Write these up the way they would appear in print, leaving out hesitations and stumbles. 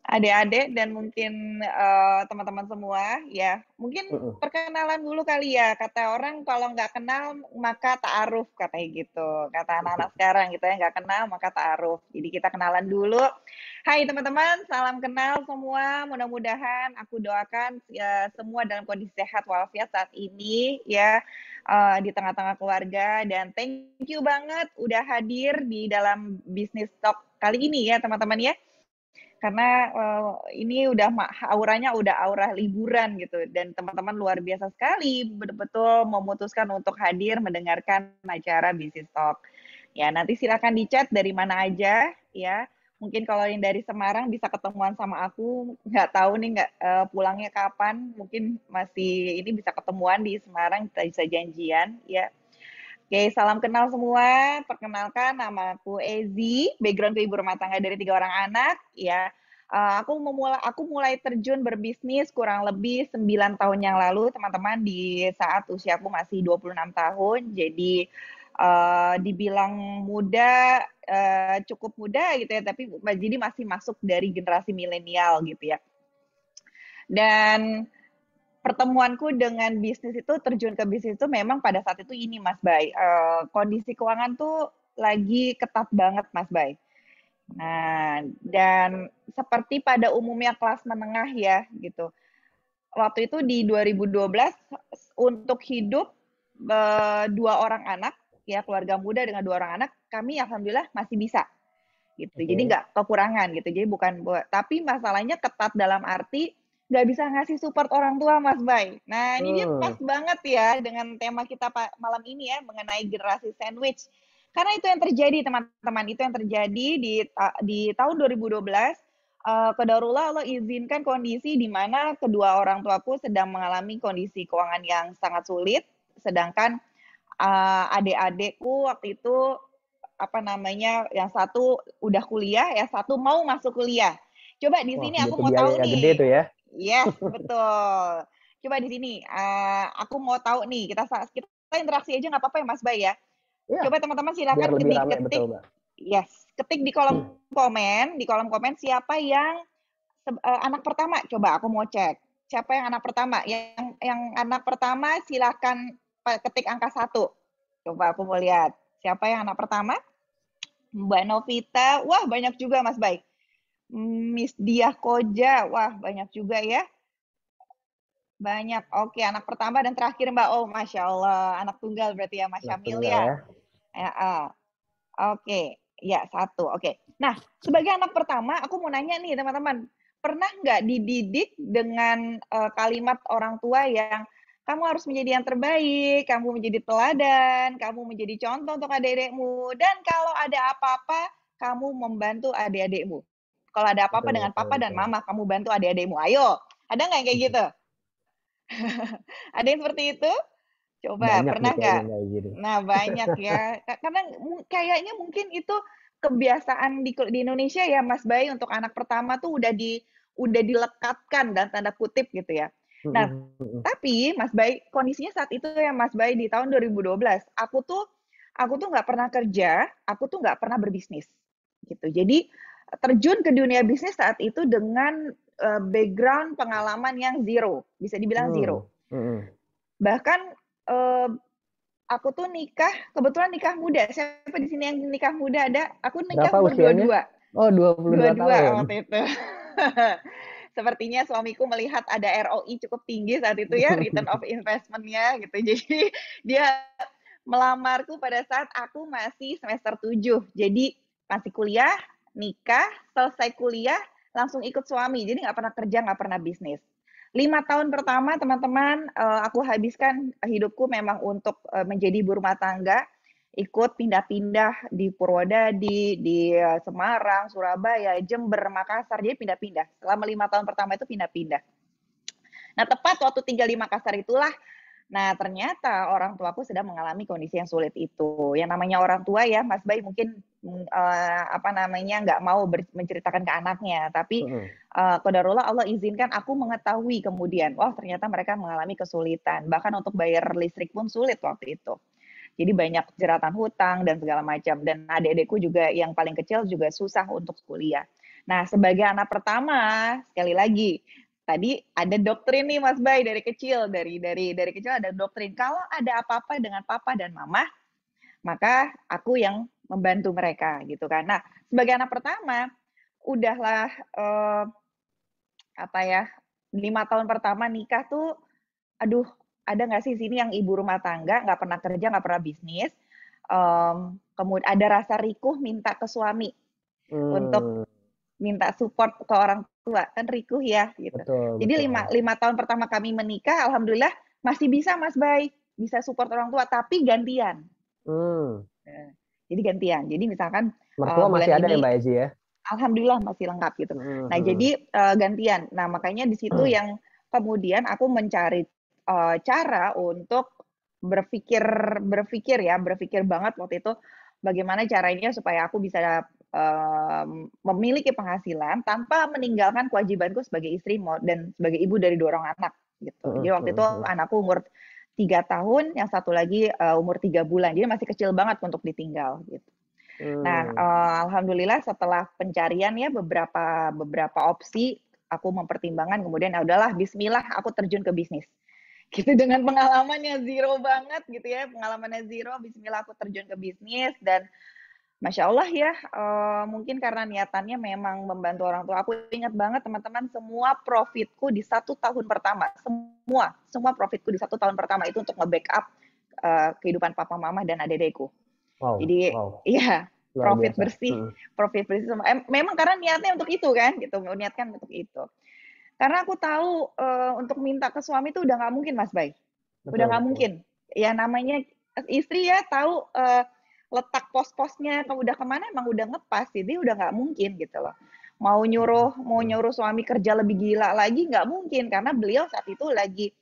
Adik-adik dan mungkin, teman-teman semua ya, mungkin Mhm. perkenalan dulu kali ya, kata orang kalau nggak kenal maka ta'aruf katanya gitu, kata anak-anak sekarang gitu ya, nggak kenal maka ta'aruf. Jadi kita kenalan dulu. Hai teman-teman, salam kenal semua, mudah-mudahan aku doakan ya semua dalam kondisi sehat walafiat saat ini ya, di tengah-tengah keluarga dan thank you banget udah hadir di dalam Bisnis Talk kali ini ya teman-teman ya. Karena, ini udah auranya udah aura liburan gitu dan teman-teman luar biasa sekali betul-betul memutuskan untuk hadir mendengarkan acara Bisnis Talk. Ya nanti silakan di-chat dari mana aja ya, mungkin kalau yang dari Semarang bisa ketemuan sama aku, nggak tahu nih pulangnya kapan, mungkin masih ini bisa ketemuan di Semarang, kita bisa janjian ya. Oke, salam kenal semua. Perkenalkan, nama aku Ezi, background ibu rumah tangga dari 3 orang anak, ya. Aku mulai terjun berbisnis kurang lebih 9 tahun yang lalu, teman-teman, di saat usiaku masih 26 tahun. Jadi, dibilang muda, cukup muda gitu ya, tapi jadi masih masuk dari generasi milenial gitu ya. Dan pertemuanku dengan bisnis itu, terjun ke bisnis itu memang pada saat itu ini Mas Bay, kondisi keuangan tuh lagi ketat banget Mas Bay. Nah, dan seperti pada umumnya kelas menengah ya gitu. Waktu itu di 2012 untuk hidup 2 orang anak, ya keluarga muda dengan 2 orang anak, kami alhamdulillah masih bisa gitu. Jadi Oke. nggak kekurangan gitu. Jadi bukan tapi masalahnya ketat dalam arti nggak bisa ngasih support orang tua Mas Bay. Nah ini dia pas Mmm, banget ya dengan tema kita malam ini ya mengenai generasi sandwich. Karena itu yang terjadi teman-teman, itu yang terjadi di tahun 2012, qadarullah Allah izinkan kondisi di mana kedua orang tuaku sedang mengalami kondisi keuangan yang sangat sulit, sedangkan, adik-adikku waktu itu apa namanya, yang satu udah kuliah, yang satu mau masuk kuliah. Coba di wah sini aku butuh mau tahu biaya gede nih tuh ya? yes, betul. Coba di sini, aku mau tahu nih, kita interaksi aja nggak apa-apa ya, Mas Bay, ya. Iya, Coba teman-teman biar silakan lebih rame betul, Mbak. yes, ketik di kolom komen siapa yang anak pertama, coba aku mau cek. Siapa yang anak pertama? Yang anak pertama silakan ketik angka 1. Coba aku mau lihat. Siapa yang anak pertama? Mbak Novita, wah banyak juga Mas Bay. Miss Diah Koja, wah banyak juga ya. Banyak. Oke, anak pertama dan terakhir Mbak. Oh, Masya Allah. Anak tunggal berarti ya, Mas Anak Syamil tunggal ya. ya. Heeh. Oke, ya satu. Oke. Nah, sebagai anak pertama, aku mau nanya nih teman-teman, pernah nggak dididik dengan kalimat orang tua yang kamu harus menjadi yang terbaik, kamu menjadi teladan, kamu menjadi contoh untuk adik-adikmu, dan kalau ada apa-apa, kamu membantu adik-adikmu. Kalau ada apa-apa Betul dengan betul papa dan betul. mama, kamu bantu adik-adikmu. Ayo, ada nggak yang kayak gitu? Ada yang seperti itu? Coba, Banyak nih pernah kayaknya nggak? Mbak gini. Nah, banyak ya. Karena kayaknya mungkin itu kebiasaan di Indonesia ya, Mas Bay, untuk anak pertama tuh udah dilekatkan dalam tanda kutip gitu ya. Nah, Mhm mhm. tapi Mas Bay, kondisinya saat itu ya Mas Bay di tahun 2012, aku tuh nggak pernah kerja, aku tuh nggak pernah berbisnis gitu. Jadi terjun ke dunia bisnis saat itu dengan background pengalaman yang zero, bisa dibilang Mmm, zero. mhm. Bahkan eh, aku tuh nikah, kebetulan nikah muda. Siapa di sini yang nikah muda ada? Aku nikah Berapa umur usianya? 22. Oh 22 22 tahun. waktu itu. Sepertinya suamiku melihat ada ROI cukup tinggi saat itu ya, return of investment-nya gitu. Jadi dia melamarku pada saat aku masih semester 7. Jadi masih kuliah, nikah, selesai kuliah, langsung ikut suami. Jadi nggak pernah kerja, nggak pernah bisnis. 5 tahun pertama teman-teman, aku habiskan hidupku memang untuk menjadi ibu rumah tangga, ikut pindah-pindah di Purwodadi, di Semarang, Surabaya, Jember, Makassar, jadi pindah-pindah. Selama 5 tahun pertama itu pindah-pindah. Nah, tepat waktu tinggal di Makassar itulah, nah ternyata orang tuaku sedang mengalami kondisi yang sulit itu. Yang namanya orang tua ya, Mas Bay mungkin apa namanya nggak mau menceritakan ke anaknya, tapi Mhm. qadarullah Allah izinkan aku mengetahui kemudian, wah ternyata mereka mengalami kesulitan, bahkan untuk bayar listrik pun sulit waktu itu. Jadi banyak jeratan hutang dan segala macam. Dan adik-adikku juga yang paling kecil juga susah untuk kuliah. Nah, sebagai anak pertama, sekali lagi, tadi ada doktrin nih Mas Bay dari kecil, dari kecil ada doktrin. Kalau ada apa-apa dengan papa dan mama, maka aku yang membantu mereka gitu kan. Nah, sebagai anak pertama, udahlah apa ya, 5 tahun pertama nikah tuh, aduh, ada nggak sih sini yang ibu rumah tangga, nggak pernah kerja, nggak pernah bisnis, kemudian ada rasa rikuh minta ke suami untuk Hmm, minta support ke orang tua, kan rikuh ya gitu. betul, Jadi lima, betul. 5 tahun pertama kami menikah, alhamdulillah masih bisa Mas Bay, bisa support orang tua, tapi gantian. Hmm. Nah, jadi gantian. Jadi misalkan Mertua bulan masih ada ya ini Mbak Ezi ya? alhamdulillah masih lengkap gitu. Hmm, Nah, hmm. jadi gantian. Nah, makanya di situ yang kemudian aku mencari cara untuk berpikir berpikir banget waktu itu bagaimana caranya supaya aku bisa memiliki penghasilan tanpa meninggalkan kewajibanku sebagai istri dan sebagai ibu dari 2 orang anak gitu. Hmm, Jadi waktu hmm, itu hmm. anakku umur 3 tahun, yang satu lagi umur 3 bulan. Jadi masih kecil banget untuk ditinggal gitu. Nah, Hmm. alhamdulillah setelah pencarian ya beberapa beberapa opsi, aku mempertimbangkan kemudian ya udahlah bismillah aku terjun ke bisnis. Gitu dengan pengalamannya zero banget gitu ya, pengalamannya zero, bismillah aku terjun ke bisnis dan Masya Allah ya, mungkin karena niatannya memang membantu orang tua. Aku ingat banget teman-teman semua profitku di 1 tahun pertama, semua profitku di 1 tahun pertama itu untuk nge-backup kehidupan papa mama dan adik-adikku. Wow, Jadi wow, iya, luar profit biasa. bersih Hmm. profit bersih sama memang karena niatnya untuk itu kan gitu, niatkan untuk itu. Karena aku tahu, untuk minta ke suami itu udah nggak mungkin Mas Bay, udah Betul, nggak betul. mungkin. Ya namanya istri ya tahu, letak pos-posnya kalau udah kemana emang udah ngepas, jadi udah nggak mungkin gitu loh. Mau Hmm. nyuruh suami kerja lebih gila lagi nggak mungkin, karena beliau saat itu lagi,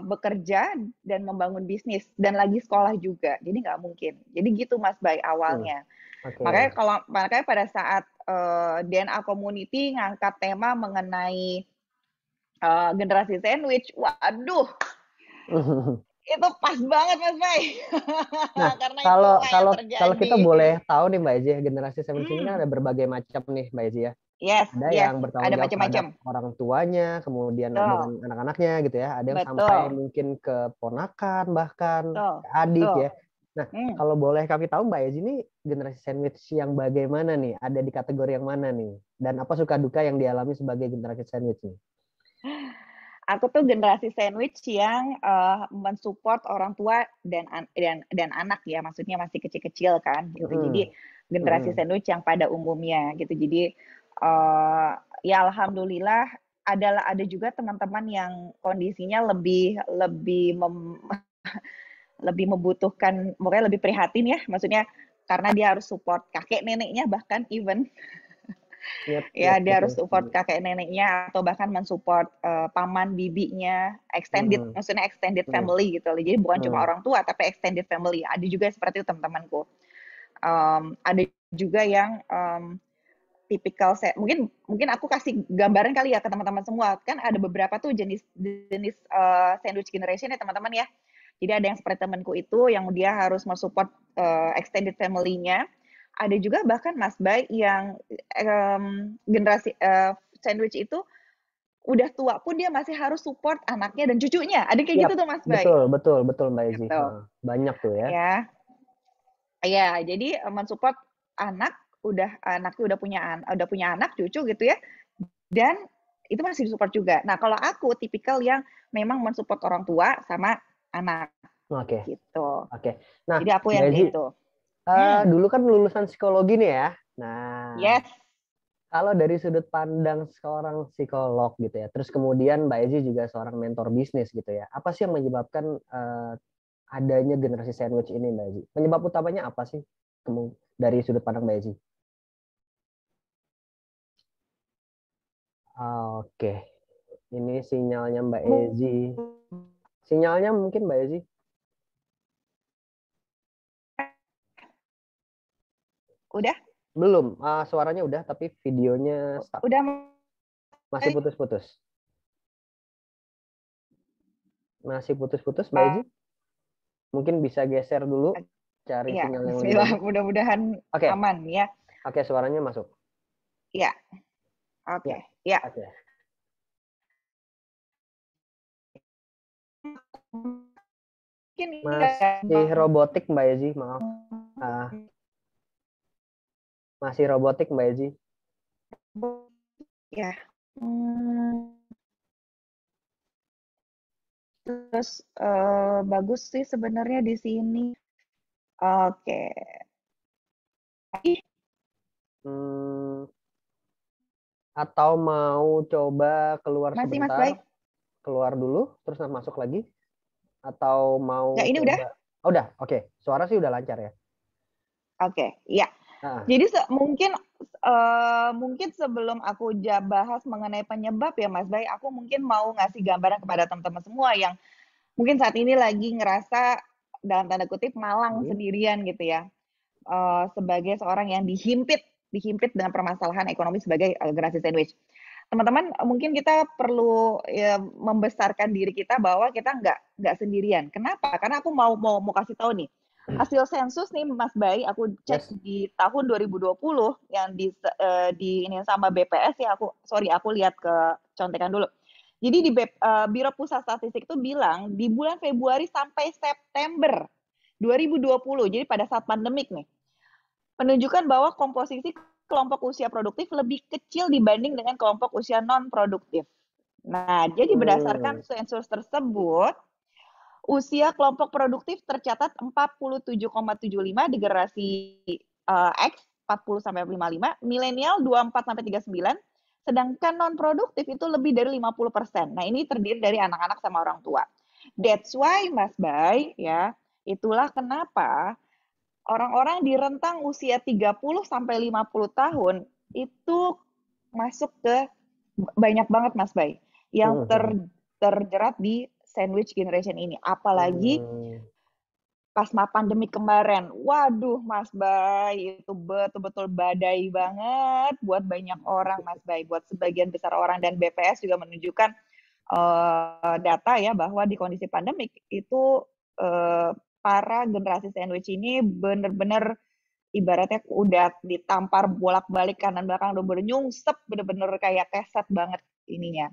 bekerja dan membangun bisnis dan lagi sekolah juga, jadi nggak mungkin. Jadi gitu Mas Bay Hmm. awalnya. Oke. Makanya pada saat, DNA Community ngangkat tema mengenai, generasi sandwich, waduh itu pas banget Mas Bay, Nah, karena kalau itulah yang kalau kalau kita terjadi. boleh tahu nih Mbak Ezi, generasi Seven ini kan Mmm, ada berbagai macam nih Mbak Ezi ya. yes Ada yes, yang bertanggung ada jawab terhadap macam-macam. orang tuanya, kemudian dengan Betul anak-anaknya gitu ya. Ada yang sampai betul mungkin ke ponakan bahkan betul ke adik betul, ya. Nah, mmm. kalau boleh kami tahu Mbak Ezi ini generasi sandwich yang bagaimana nih? Ada di kategori yang mana nih? Dan apa suka duka yang dialami sebagai generasi sandwich nih? Aku tuh generasi sandwich yang, men-support orang tua dan anak ya, maksudnya masih kecil-kecil kan gitu. Mm-mm. Jadi generasi Mm-mm. sandwich yang pada umumnya gitu. Jadi, ya alhamdulillah ada juga teman-teman yang kondisinya lebih lebih lebih membutuhkan pokoknya lebih prihatin ya, maksudnya karena dia harus support kakek neneknya bahkan even. Yap, Ya, yap, dia harus betul. support kakek neneknya atau bahkan mensupport paman bibinya, extended Mm-mm. maksudnya extended Mm-mm. family gitu loh. Jadi bukan cuma Mm-mm. orang tua tapi extended family. Ada juga seperti itu teman-temanku. Ada juga yang tipikal mungkin mungkin aku kasih gambaran kali ya ke teman-teman semua. Kan ada beberapa tuh jenis jenis sandwich generation ya teman-teman ya. Jadi ada yang seperti temanku itu yang dia harus mensupport extended family-nya. Ada juga bahkan Mas Bay yang generasi sandwich itu udah tua pun dia masih harus support anaknya dan cucunya. Ada kayak Yap, gitu tuh Mas Bay. betul, betul, betul Mbak Ezi. Gitu. Heeh. Banyak tuh ya. Ya. Ya, jadi mensupport anak anaknya udah punya anak, cucu gitu ya. Dan itu masih disupport juga. Nah, kalau aku tipikal yang memang mensupport orang tua sama anak Oke, gitu. oke. Nah, Jadi aku Mbak yang Ezi, itu. Hmm, dulu kan lulusan psikologi nih ya. Nah, yes. kalau dari sudut pandang seorang psikolog gitu ya, terus kemudian Mbak Ezi juga seorang mentor bisnis gitu ya. Apa sih yang menyebabkan adanya generasi sandwich ini, Mbak Ezi? Penyebab utamanya apa sih? Dari sudut pandang Mbak Ezi? Oke, ini sinyalnya Mbak Ezi. Sinyalnya mungkin Mbak Ezi Udah? belum. Suaranya udah, tapi videonya stuck. Udah Masih putus-putus. Masih putus-putus, Mbak Ezi? Mungkin bisa geser dulu, cari Iya, sinyal yang lebih bismillah, bagus. mudah-mudahan Oke, aman ya. oke, suaranya masuk. Iya, Ya, oke. Ya. oke. Mungkin ya, Masih robotik Mbak Ezi, maaf. Ah, masih robotik Mbak Ezi. ya. Hmm, terus bagus sih sebenarnya di sini. Oke. Hmm, atau mau coba keluar Masih Mas sebentar, Bay? keluar dulu, terus masuk lagi? Atau mau Nggak, ini udah? coba? Oh, udah, oke. Suara sih udah lancar ya. Oke, iya. Ah, Jadi mungkin sebelum aku bahas mengenai penyebab ya Mas Bay, aku mungkin mau ngasih gambaran kepada teman-teman semua yang mungkin saat ini lagi ngerasa dalam tanda kutip malang hmm, sendirian gitu ya. Sebagai seorang yang dihimpit dengan permasalahan ekonomi sebagai generasi sandwich. Teman-teman, mungkin kita perlu ya, membesarkan diri kita bahwa kita nggak sendirian. Kenapa? Karena aku mau kasih tahu nih, hasil sensus nih Mas Bay, aku cek yes. di tahun 2020 yang di ini sama BPS ya, aku lihat ke contekan dulu. Jadi di Biro Pusat Statistik itu bilang di bulan Februari sampai September 2020, jadi pada saat pandemik nih, menunjukkan bahwa komposisi kelompok usia produktif lebih kecil dibanding dengan kelompok usia non-produktif. Nah, jadi berdasarkan Hmm, sensus tersebut, usia kelompok produktif tercatat 47,75 di generasi X 40 sampai 55, milenial 24 sampai 39, sedangkan non produktif itu lebih dari 50%. Nah, ini terdiri dari anak-anak sama orang tua. That's why Mas Bay ya, itulah kenapa orang-orang di rentang usia 30 sampai 50 tahun itu masuk ke banyak banget Mas Bay yang hmm, hmm, terjerat di sandwich generation ini. Apalagi hmm. pas pandemi kemarin. Waduh Mas Bay, itu betul-betul badai banget buat banyak orang Mas Bay. Buat sebagian besar orang, dan BPS juga menunjukkan data ya bahwa di kondisi pandemik itu para generasi sandwich ini benar-benar ibaratnya udah ditampar bolak-balik kanan belakang, udah bernyungsep bener-bener kayak keset banget ininya.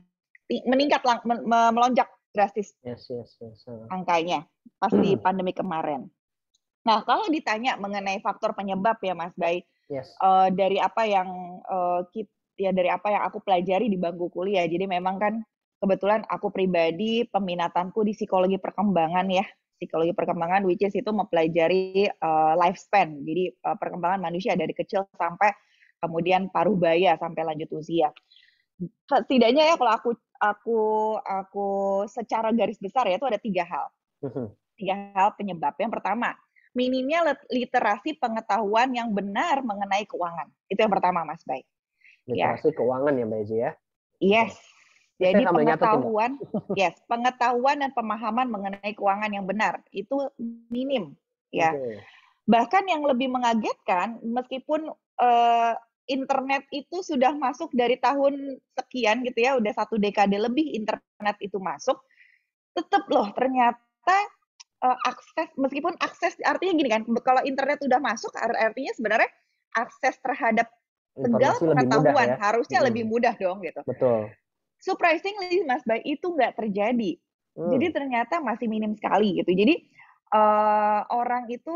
Meningkat melonjak drastis Yes, yes, yes. angkanya pas di pandemi kemarin. Nah, kalau ditanya mengenai faktor penyebab ya Mas Bay, Yes. dari apa yang dari apa yang aku pelajari di bangku kuliah. Jadi memang kan kebetulan aku pribadi peminatanku di psikologi perkembangan ya. Psikologi perkembangan which is itu mempelajari lifespan. Jadi perkembangan manusia dari kecil sampai kemudian paruh baya sampai lanjut usia. Setidaknya ya kalau aku secara garis besar ya itu ada 3 hal. Mhm. 3 hal penyebab. Yang pertama, minimnya literasi pengetahuan yang benar mengenai keuangan. Itu yang pertama, Mas Bay. Ya, Literasi keuangan ya Mbak Ezi ya. Oke. yes. Ini saya Jadi sambil nyatet nih Mbak. pengetahuan dan pemahaman mengenai keuangan yang benar itu minim. Ya, Oke. bahkan yang lebih mengagetkan, meskipun internet itu sudah masuk dari tahun sekian gitu ya, udah 1 dekade lebih internet itu masuk, tetap loh ternyata akses, meskipun akses artinya gini kan, kalau internet udah masuk artinya sebenarnya akses terhadap segala Informasi lebih mudah pengetahuan ya. harusnya lebih Mhm. mudah dong gitu. Betul. Surprisingly Mas Bay itu nggak terjadi. Jadi Hmm. ternyata masih minim sekali gitu. Jadi orang itu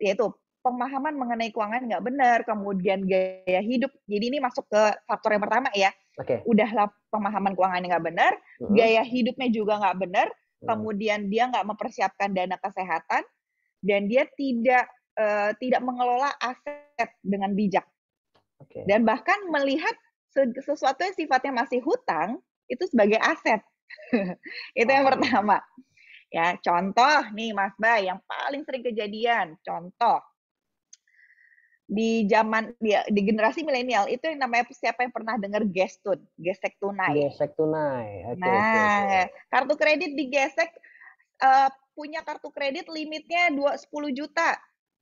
yaitu pemahaman mengenai keuangan nggak benar, kemudian gaya hidup. Jadi ini masuk ke faktor yang pertama ya. Oke. Udahlah pemahaman keuangannya nggak benar, Mhm. gaya hidupnya juga nggak benar, Hmm. kemudian dia nggak mempersiapkan dana kesehatan, dan dia tidak mengelola aset dengan bijak. Oke. Dan bahkan melihat sesuatu yang sifatnya masih hutang itu sebagai aset. Itu yang Wow. pertama. Ya, contoh nih Mas Bay yang paling sering kejadian. Contoh di generasi milenial itu yang namanya, siapa yang pernah dengar gestun, gesek tunai. Gesek tunai. Oke, oke, oke. Nah, kartu kredit digesek, punya kartu kredit limitnya 10 juta.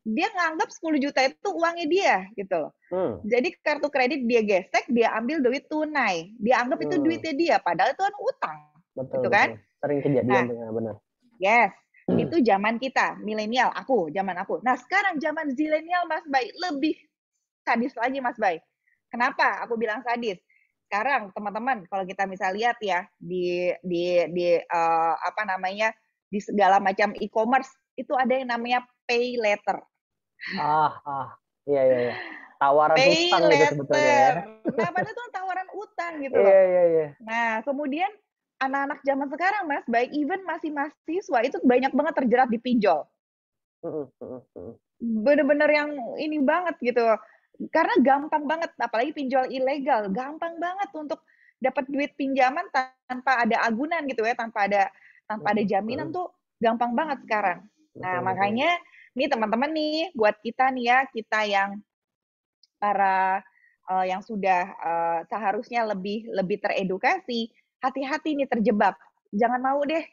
Dia nganggap 10 juta itu uangnya dia gitu loh. Hmm. Jadi kartu kredit dia gesek, dia ambil duit tunai. Dia anggap itu Hmm. duitnya dia, padahal itu kan utang. Betul, Gitu kan? betul. Sering kejadian Nah, tuh ya, benar. yes. Itu zaman kita, milenial, zaman aku. Nah, sekarang zaman zilenial, Mas Bay, lebih sadis lagi, Mas Bay. Kenapa aku bilang sadis? Sekarang teman-teman, kalau kita bisa lihat ya apa namanya, di segala macam e-commerce itu ada yang namanya pay letter. Iya, iya, iya. Tawaran Pay utang gitu sebetulnya ya. letter. Nah, padahal itu tawaran utang gitu Iya, loh. iya, iya. Nah, kemudian anak-anak zaman sekarang, Mas, baik even masih mahasiswa itu banyak banget terjerat di pinjol. Bener-bener yang ini banget gitu. Karena gampang banget, apalagi pinjol ilegal, gampang banget untuk dapat duit pinjaman tanpa ada agunan gitu ya, tanpa ada jaminan tuh gampang banget sekarang. Nah, Betul, betul. makanya nih teman-teman nih, buat kita nih ya, kita yang para yang sudah seharusnya lebih teredukasi, hati-hati nih terjebak. Jangan mau deh,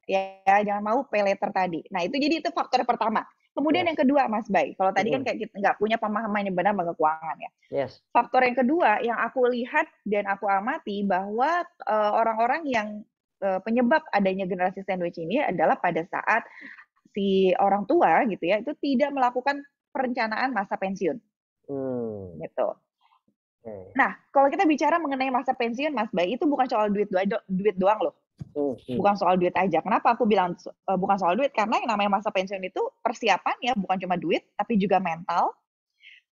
ya jangan mau pay later tadi. Nah itu faktor pertama. Kemudian Yes. yang kedua, Mas Bay, kalau tadi kan Mm-mm. kayak kita nggak punya pemahaman yang benar mengenai keuangan ya. Yes. Faktor yang kedua yang aku lihat dan aku amati bahwa orang-orang yang penyebab adanya generasi sandwich ini adalah pada saat si orang tua gitu ya, itu tidak melakukan perencanaan masa pensiun Hmm. gitu. Okay. Nah, kalau kita bicara mengenai masa pensiun, Mas Bay, itu bukan soal duit doang loh. Bukan soal duit aja. Kenapa aku bilang bukan soal duit? Karena yang namanya masa pensiun itu persiapannya bukan cuma duit, tapi juga mental,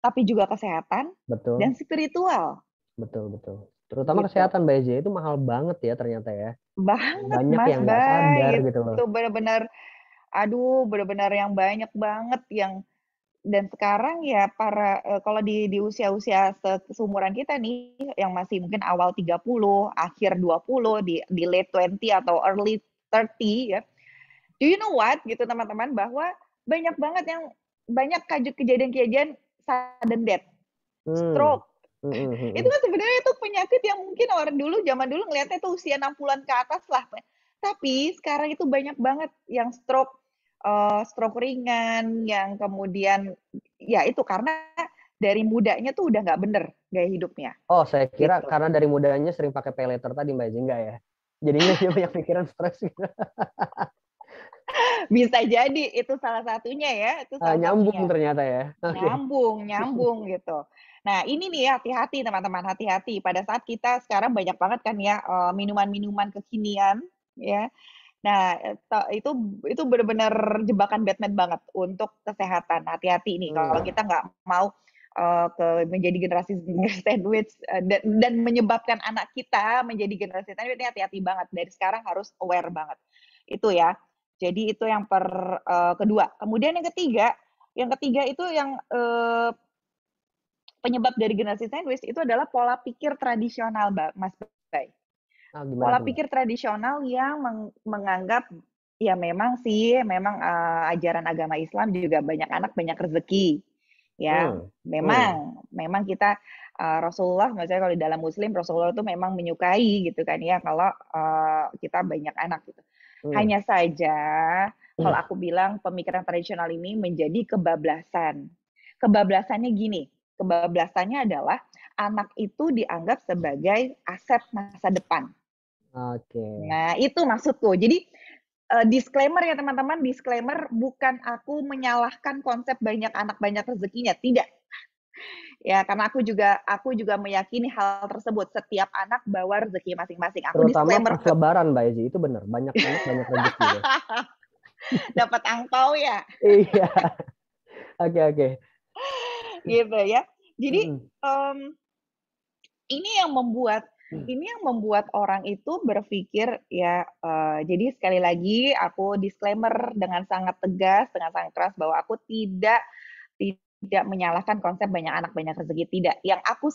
tapi juga kesehatan dan Betul, spiritual. betul, betul. Terutama Gitu. kesehatan Mbak Eze itu mahal banget ya ternyata ya. Banget, Banyak Mas yang nggak sadar Bay. gitu loh. Itu benar-benar, aduh, benar-benar yang banyak banget yang dan sekarang ya kalau di usia-usia seumuran kita nih yang masih mungkin awal 30, akhir 20, di late 20 atau early 30 ya. Do you know what gitu teman-teman bahwa banyak kejadian-kejadian sudden death, Hmm. stroke. Hmm, hmm, Itu hmm. kan sebenarnya itu penyakit yang mungkin orang dulu zaman dulu ngelihatnya itu usia 60-an ke atas lah. Tapi sekarang itu banyak banget yang stroke, stroke ringan yang kemudian ya itu karena dari mudanya tuh udah nggak bener gaya hidupnya, Oh, saya kira gitu. karena dari mudanya sering pakai pay later tadi Mbak Eze enggak ya. Jadinya dia banyak pikiran stres gitu. Bisa jadi itu salah satunya ya, itu salah Nyambung satunya. ternyata ya. Oke. Nyambung nyambung gitu. Nah ini nih hati-hati teman-teman, hati-hati pada saat kita sekarang banyak banget kan ya, minuman-minuman kekinian ya. Nah, itu benar-benar jebakan Batman banget untuk kesehatan. Hati-hati nih kalau Hmm. kita nggak mau, menjadi generasi sandwich, dan menyebabkan anak kita menjadi generasi sandwich ini hati-hati banget, dari sekarang harus aware banget. Itu ya. Jadi itu yang kedua. Kemudian yang ketiga itu yang, penyebab dari generasi sandwich itu adalah pola pikir tradisional, Mas Bay. Gimana Pola tuh Mbak? pikir tradisional yang menganggap, ya memang sih, memang, ajaran agama Islam juga banyak anak banyak rezeki, ya. Hmm. Hmm. Memang kita, Rasulullah misalnya kalau di dalam muslim, Rasulullah itu memang menyukai gitu kan ya, kalau, kita banyak anak gitu. Hmm. Hanya saja, kalau aku bilang pemikiran tradisional ini menjadi kebablasan. Kebablasannya gini, kebablasannya adalah anak itu dianggap sebagai aset masa depan. Oke. Nah, itu maksudku. Jadi, disclaimer ya teman-teman, disclaimer bukan aku menyalahkan konsep banyak anak banyak rezekinya, tidak. Ya, karena aku juga meyakini hal tersebut, setiap anak bawa rezeki masing-masing. Aku Terutama disclaimer pas Lebaran Mbak Eze itu benar. Banyak anak banyak rezeki ya. dapat angpau ya, Iya. Oke, oke. gitu ya. Jadi, Mm-mm. mmm, ini yang membuat orang itu berpikir ya, jadi sekali lagi aku disclaimer dengan sangat tegas, dengan sangat keras bahwa aku tidak menyalahkan konsep banyak anak banyak rezeki, tidak. Yang aku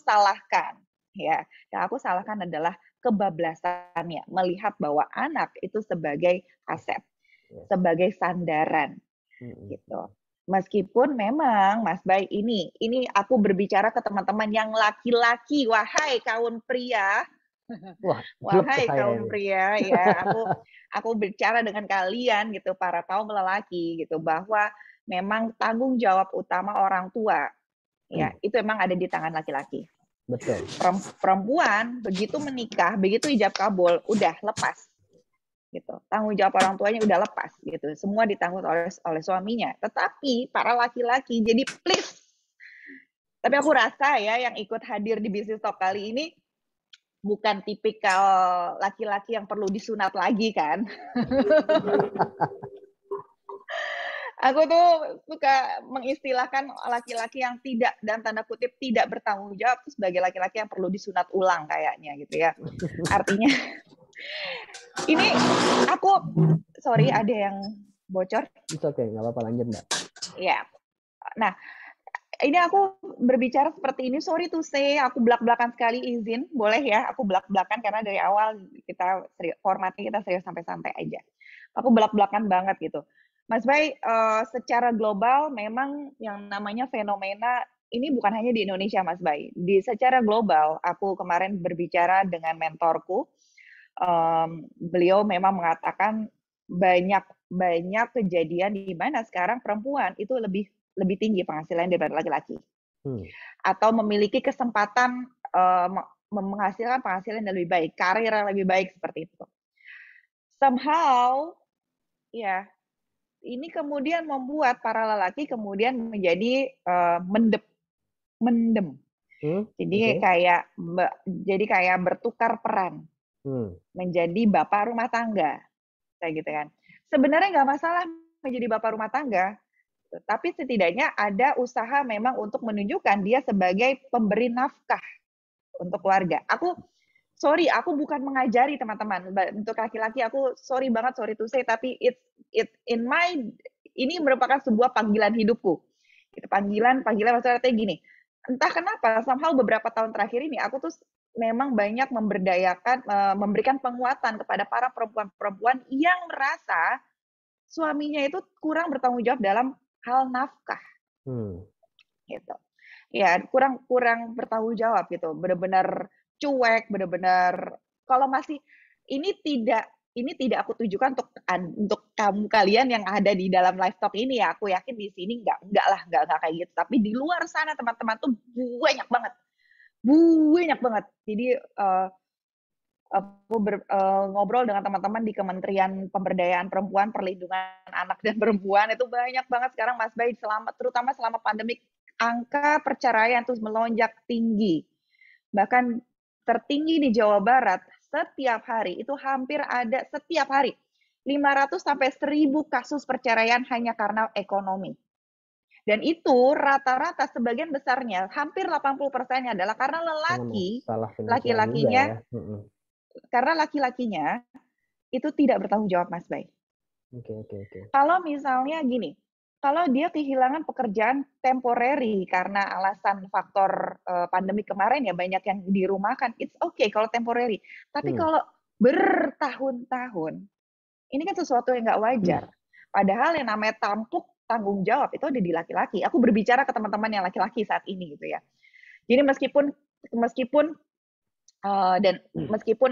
salahkan adalah kebablasannya, melihat bahwa anak itu sebagai aset, Yes. sebagai sandaran. Mm-mm. Gitu. Meskipun memang Mas Bay ini aku berbicara ke teman-teman yang laki-laki, wahai kaum pria, Wah, jelek ke wahai saya kaum ini. pria ya, aku bicara dengan kalian gitu, para kaum lelaki gitu, bahwa memang tanggung jawab utama orang tua ya, itu memang ada di tangan laki-laki. Betul. Perempuan begitu menikah, begitu ijab kabul, udah lepas. gitu. Tanggung jawab orang tuanya udah lepas gitu. Semua ditanggung oleh suaminya. Tetapi para laki-laki jadi please. Tapi aku rasa ya yang ikut hadir di Bisnis Talk kali ini bukan tipikal laki-laki yang perlu disunat lagi kan. Aku tuh suka mengistilahkan laki-laki yang tidak, dan tanda kutip, tidak bertanggung jawab itu sebagai laki-laki yang perlu disunat ulang kayaknya gitu ya. Artinya, ini aku, sorry ada yang bocor. It's okay, nggak apa-apa, lanjut Mbak. Ya, nah ini aku berbicara seperti ini, sorry to say, aku belak-belakan sekali, izin, boleh ya, aku belak-belakan karena dari awal kita formatnya kita serius sampai santai aja. Aku belak-belakan banget gitu. Mas Bay, secara global memang yang namanya fenomena ini bukan hanya di Indonesia, Mas Bay. Secara global, aku kemarin berbicara dengan mentorku, beliau memang mengatakan banyak kejadian di mana sekarang perempuan itu lebih tinggi penghasilan daripada laki-laki, atau memiliki kesempatan menghasilkan penghasilan yang lebih baik, karir yang lebih baik seperti itu. Somehow, ya, ini kemudian membuat para lelaki kemudian menjadi mendem. Jadi kayak bertukar peran, menjadi bapak rumah tangga, kayak gitu kan. Sebenarnya nggak masalah menjadi bapak rumah tangga, tapi setidaknya ada usaha memang untuk menunjukkan dia sebagai pemberi nafkah untuk keluarga. Aku bukan mengajari teman-teman untuk laki-laki. Aku sorry to say, tapi ini merupakan sebuah panggilan hidupku. Itu panggilan maksudnya gini. Entah kenapa, somehow beberapa tahun terakhir ini aku tuh memang banyak memberdayakan, memberikan penguatan kepada para perempuan-perempuan yang merasa suaminya itu kurang bertanggung jawab dalam hal nafkah. Gitu. Ya, kurang bertanggung jawab gitu. Benar-benar cuek, benar-benar kalau masih ini tidak aku tujukan untuk kamu kalian yang ada di dalam live talk ini ya. Aku yakin di sini enggak kayak gitu. Tapi di luar sana teman-teman tuh banyak banget. Jadi aku ngobrol dengan teman-teman di Kementerian Pemberdayaan Perempuan, Perlindungan Anak dan Perempuan, itu banyak banget sekarang Mas Bay, terutama selama pandemik, angka perceraian terus melonjak tinggi. Bahkan tertinggi di Jawa Barat, setiap hari, itu hampir ada setiap hari, 500 sampai 1.000 kasus perceraian hanya karena ekonomi. Dan itu rata-rata sebagian besarnya, hampir 80%-nya adalah karena laki-lakinya, karena laki-lakinya itu tidak bertanggung jawab, Mas Bay. Kalau misalnya gini, kalau dia kehilangan pekerjaan temporary karena alasan faktor pandemi kemarin ya, banyak yang dirumahkan, it's okay kalau temporary. Tapi kalau bertahun-tahun, ini kan sesuatu yang nggak wajar. Padahal yang namanya tanggung jawab itu ada di laki-laki. Aku berbicara ke teman-teman yang laki-laki saat ini gitu ya. Jadi meskipun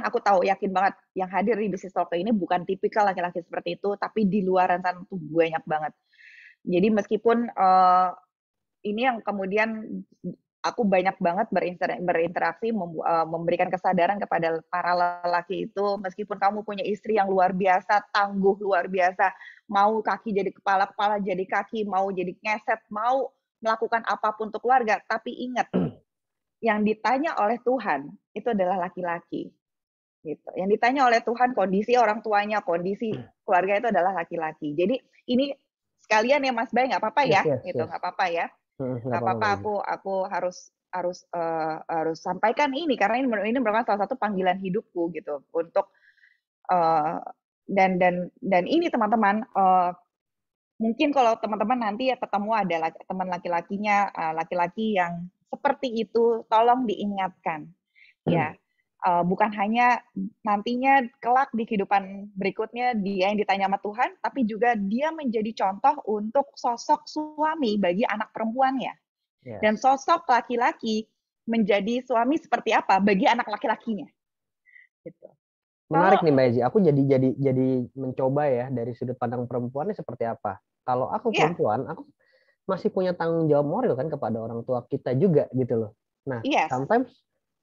aku tahu, yakin banget yang hadir di Bisnis Talk ini bukan tipikal laki-laki seperti itu, tapi di luar sana tuh banyak banget. Jadi meskipun ini yang kemudian aku banyak banget berinteraksi, memberikan kesadaran kepada para lelaki itu, meskipun kamu punya istri yang luar biasa, tangguh luar biasa, mau kaki jadi kepala, kepala jadi kaki, mau jadi ngeset, mau melakukan apapun untuk keluarga, tapi ingat, yang ditanya oleh Tuhan itu adalah laki-laki. Gitu. Yang ditanya oleh Tuhan kondisi orang tuanya, kondisi keluarga itu adalah laki-laki. Jadi ini sekalian ya Mas Bay, nggak apa-apa ya, gitu, nggak apa-apa ya, nggak apa-apa. Aku harus sampaikan ini karena ini merupakan salah satu panggilan hidupku gitu untuk dan ini teman-teman, mungkin kalau teman-teman nanti ya ketemu ada teman laki-lakinya, laki-laki yang seperti itu, tolong diingatkan ya. Bukan hanya nantinya kelak di kehidupan berikutnya dia yang ditanya sama Tuhan, tapi juga dia menjadi contoh untuk sosok suami bagi anak perempuannya. Dan sosok laki-laki menjadi suami seperti apa bagi anak laki-lakinya. Gitu. Menarik nih Mbak Ezi, aku jadi mencoba ya dari sudut pandang perempuannya seperti apa. Kalau aku perempuan, aku masih punya tanggung jawab moral kan kepada orang tua kita juga gitu loh. Nah, sometimes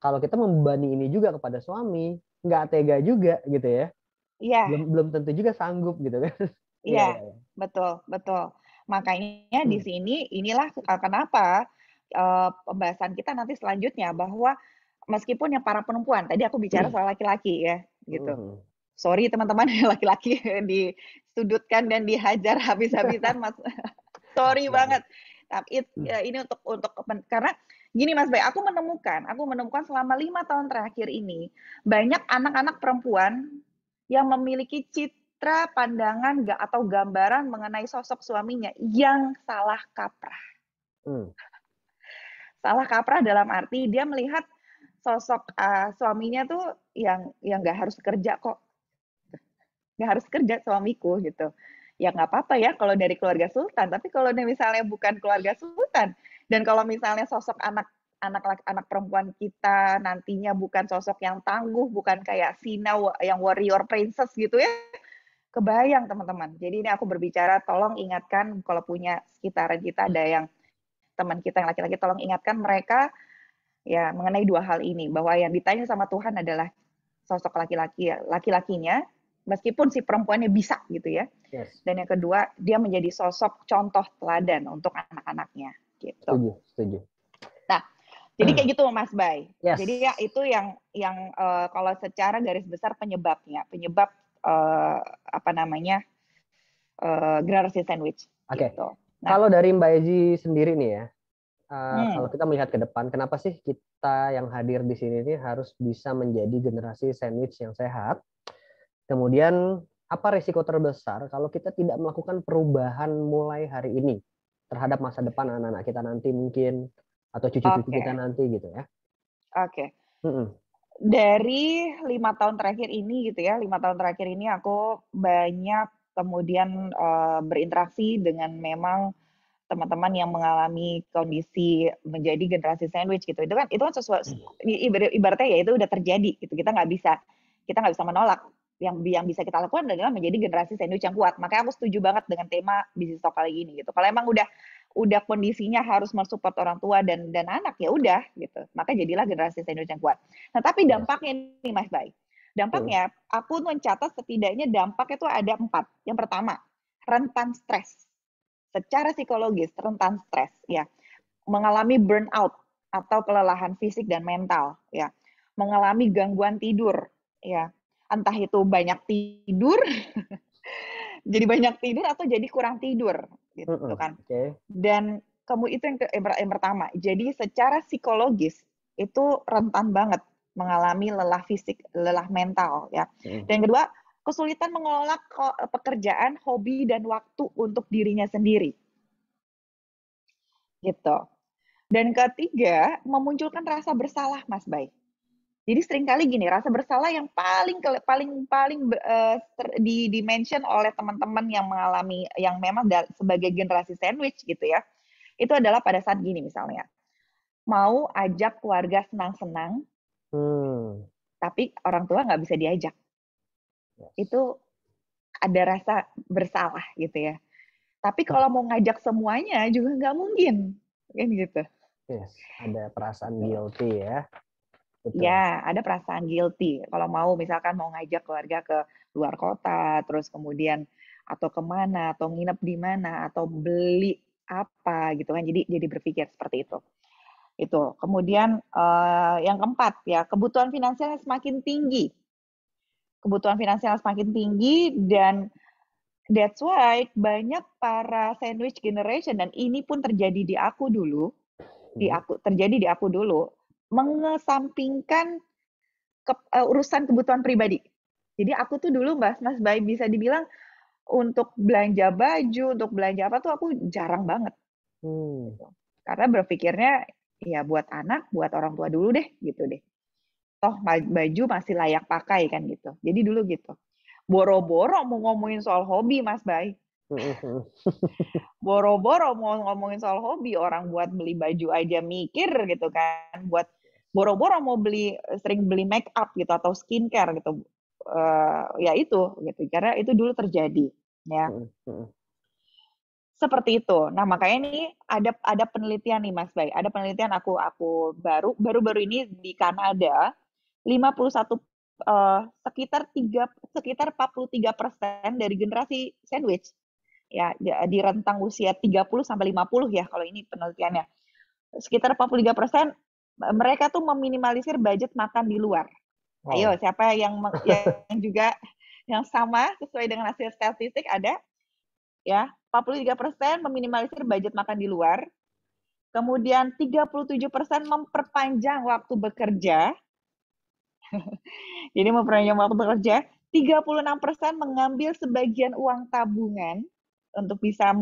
kalau kita membebani ini juga kepada suami, nggak tega juga gitu ya. Iya, belum belum tentu juga sanggup gitu kan. Iya, iya, iya, iya. betul, betul. Makanya di Hmm. sini inilah kenapa pembahasan kita nanti selanjutnya bahwa meskipun yang para perempuan, tadi aku bicara soal laki-laki ya, gitu. Mhm. Sorry teman-teman laki-laki disudutkan dan dihajar habis-habisan, Mas. Sorry Enggak, banget. enggak. Tapi ini untuk karena gini Mas Bay, aku menemukan selama 5 tahun terakhir ini banyak anak-anak perempuan yang memiliki citra pandangan atau gambaran mengenai sosok suaminya yang salah kaprah. Hmm. Salah kaprah dalam arti dia melihat sosok suaminya tuh yang nggak harus kerja kok, nggak harus kerja suamiku gitu. Ya nggak apa-apa ya kalau dari keluarga sultan, tapi kalau misalnya bukan keluarga sultan, dan kalau misalnya sosok anak perempuan kita nantinya bukan sosok yang tangguh, bukan kayak Sina yang warrior princess gitu ya, kebayang teman-teman. Jadi ini aku berbicara, tolong ingatkan kalau punya sekitaran kita ada yang teman kita yang laki-laki, tolong ingatkan mereka ya mengenai dua hal ini, bahwa yang ditanya sama Tuhan adalah sosok laki-laki ya, laki-lakinya, meskipun si perempuannya bisa gitu ya. Yes. Dan yang kedua, dia menjadi sosok contoh teladan untuk anak-anaknya gitu. Setuju, setuju. Nah, jadi kayak gitu Mas Bay. Yes. Jadi ya itu yang kalau secara garis besar penyebab apa namanya generasi sandwich Oke. gitu. Nah, Kalau dari Mbak Ezi sendiri nih ya, hmm, kalau kita melihat ke depan, kenapa sih kita yang hadir di sini ini harus bisa menjadi generasi sandwich yang sehat? Kemudian, apa risiko terbesar kalau kita tidak melakukan perubahan mulai hari ini terhadap masa depan anak-anak kita nanti mungkin, atau cucu-cucu kita oke, nanti gitu ya? oke. Mm-mm. Dari 5 tahun terakhir ini gitu ya, 5 tahun terakhir ini aku banyak kemudian berinteraksi dengan memang teman-teman yang mengalami kondisi menjadi generasi sandwich gitu. Itu kan sesuatu ibaratnya ya itu udah terjadi gitu. Kita nggak bisa menolak. Yang bisa kita lakukan adalah menjadi generasi sandwich yang kuat. Makanya aku setuju banget dengan tema bisnis talk kali ini gitu. Kalau emang udah kondisinya harus mensupport orang tua dan anak ya udah gitu. Maka jadilah generasi sandwich yang kuat. Nah, tapi Yes. dampaknya nih Mas Bay. Mm. Dampaknya aku mencatat setidaknya dampaknya itu ada 4. Yang pertama, rentan stres. Secara psikologis rentan stres ya, mengalami burnout atau kelelahan fisik dan mental ya, mengalami gangguan tidur ya, entah itu banyak tidur jadi banyak tidur atau jadi kurang tidur gitu Mm-mm. kan. Oke. Dan kamu itu yang pertama. Jadi secara psikologis itu rentan banget mengalami lelah fisik, lelah mental ya. Mm. Dan yang kedua, kesulitan mengelola pekerjaan, hobi dan waktu untuk dirinya sendiri gitu. Dan ketiga, memunculkan rasa bersalah, Mas Bay. Jadi seringkali gini, rasa bersalah yang paling paling paling di mention oleh teman-teman yang mengalami yang memang sebagai generasi sandwich gitu ya. Itu adalah pada saat gini misalnya, mau ajak keluarga senang-senang, Hmm. tapi orang tua nggak bisa diajak. Yes. Itu ada rasa bersalah gitu ya. Tapi kalau mau ngajak semuanya juga nggak mungkin, kan gitu. Yes. Ada perasaan Gitu. guilty ya. Betul. Ya, ada perasaan guilty. Kalau misalkan mau ngajak keluarga ke luar kota, terus kemudian atau kemana, atau nginep di mana, atau beli apa gitu kan. Jadi berpikir seperti itu. Itu. Kemudian yang keempat ya, kebutuhan finansial yang semakin tinggi. Kebutuhan finansial yang semakin tinggi dan that's why banyak para sandwich generation dan ini pun terjadi di aku dulu, Hmm. mengesampingkan urusan kebutuhan pribadi. Jadi aku tuh dulu Mas Bay bisa dibilang untuk belanja baju, untuk belanja apa tuh aku jarang banget Hmm. gitu. Karena berpikirnya ya buat anak, buat orang tua dulu deh gitu deh. Toh baju masih layak pakai kan gitu. Jadi dulu gitu. Boro-boro mau ngomongin soal hobi Mas Bay. Hmm. Boro-boro mau ngomongin soal hobi, orang buat beli baju aja mikir gitu kan. Buat boro-boro mau sering beli make up gitu atau skincare gitu. Ya itu gitu. Karena itu dulu terjadi ya. Hmm. Hmm. Seperti itu. Nah, makanya nih ada penelitian nih Mas Bay. Ada penelitian aku baru-baru ini di Kanada, 51% sekitar 43% dari generasi sandwich ya di rentang usia 30 sampai 50 ya kalau ini penelitiannya. Sekitar 43% mereka tuh meminimalisir budget makan di luar. Ayo, Wow. siapa yang juga yang sama sesuai dengan hasil statistik ada ya, 43% meminimalisir budget makan di luar. Kemudian 37% memperpanjang waktu bekerja. Jadi memperpanjang waktu bekerja. 36% mengambil sebagian uang tabungan untuk bisa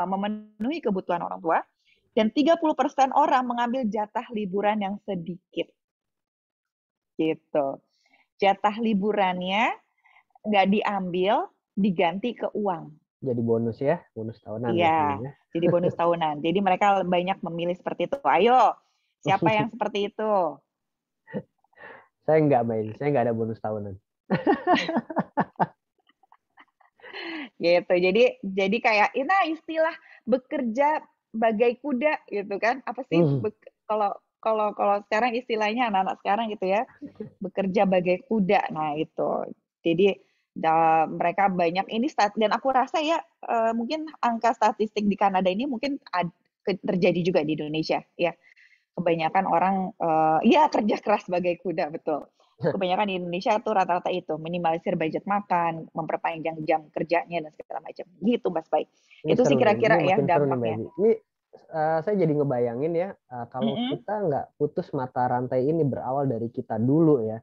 memenuhi kebutuhan orang tua. Dan 30% orang mengambil jatah liburan yang sedikit. Gitu. Jatah liburannya nggak diambil, diganti ke uang. Jadi bonus ya, bonus tahunan Iya, biasanya. jadi bonus tahunan. Jadi mereka banyak memilih seperti itu. Ayo, siapa yang seperti itu? Saya nggak main, saya nggak ada bonus tahunan. Gitu. Jadi kayak nah istilah bekerja bagai kuda gitu kan. Apa sih kalau kalau kalau sekarang istilahnya anak-anak sekarang gitu ya, bekerja bagai kuda. Nah, itu. Jadi mereka banyak ini dan aku rasa ya mungkin angka statistik di Kanada ini mungkin terjadi juga di Indonesia ya. Kebanyakan orang ya kerja keras sebagai kuda, betul. Kebanyakan di Indonesia tuh rata-rata itu minimalisir budget makan, memperpanjang jam kerjanya dan segala macam. Gitu Mas Baik. Ini Itu sih seru nih, ini kira-kira ya makin seru nih Mbak dampaknya. Ji. Ini saya jadi ngebayangin ya, Mm kalau -mm. kita nggak putus mata rantai ini berawal dari kita dulu ya,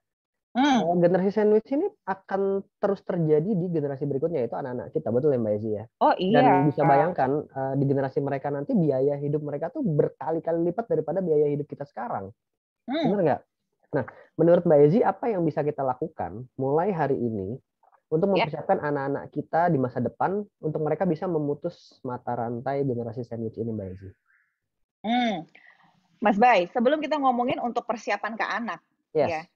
Hmm. generasi sandwich ini akan terus terjadi di generasi berikutnya, yaitu anak-anak kita, betul ya Mbak Ezi ya? Oh Dan iya. bisa bayangkan di generasi mereka nanti biaya hidup mereka tuh berkali-kali lipat daripada biaya hidup kita sekarang. Benar Hmm. nggak? Nah, menurut Mbak Ezi, apa yang bisa kita lakukan mulai hari ini untuk Ya. mempersiapkan anak-anak kita di masa depan untuk mereka bisa memutus mata rantai generasi sandwich ini, Mbak Ezi? Hmm. Mas Bay, sebelum kita ngomongin untuk persiapan ke anak, ya, Yes.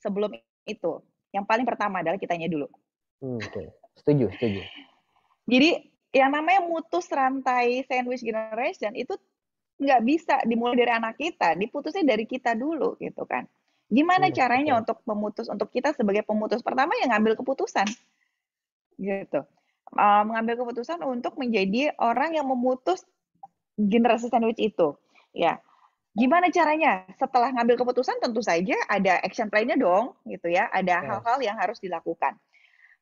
sebelum itu, yang paling pertama adalah kitanya dulu. Oke. Setuju, setuju. Jadi yang namanya mutus rantai sandwich generation itu nggak bisa dimulai dari anak kita, diputusnya dari kita dulu gitu kan. Gimana caranya Betul. untuk memutus, untuk kita sebagai pemutus pertama yang ngambil keputusan gitu. Mengambil keputusan untuk menjadi orang yang memutus generasi sandwich itu. Ya, gimana caranya? Setelah ngambil keputusan tentu saja ada action plan-nya dong, gitu ya. Ada hal-hal Yes. yang harus dilakukan.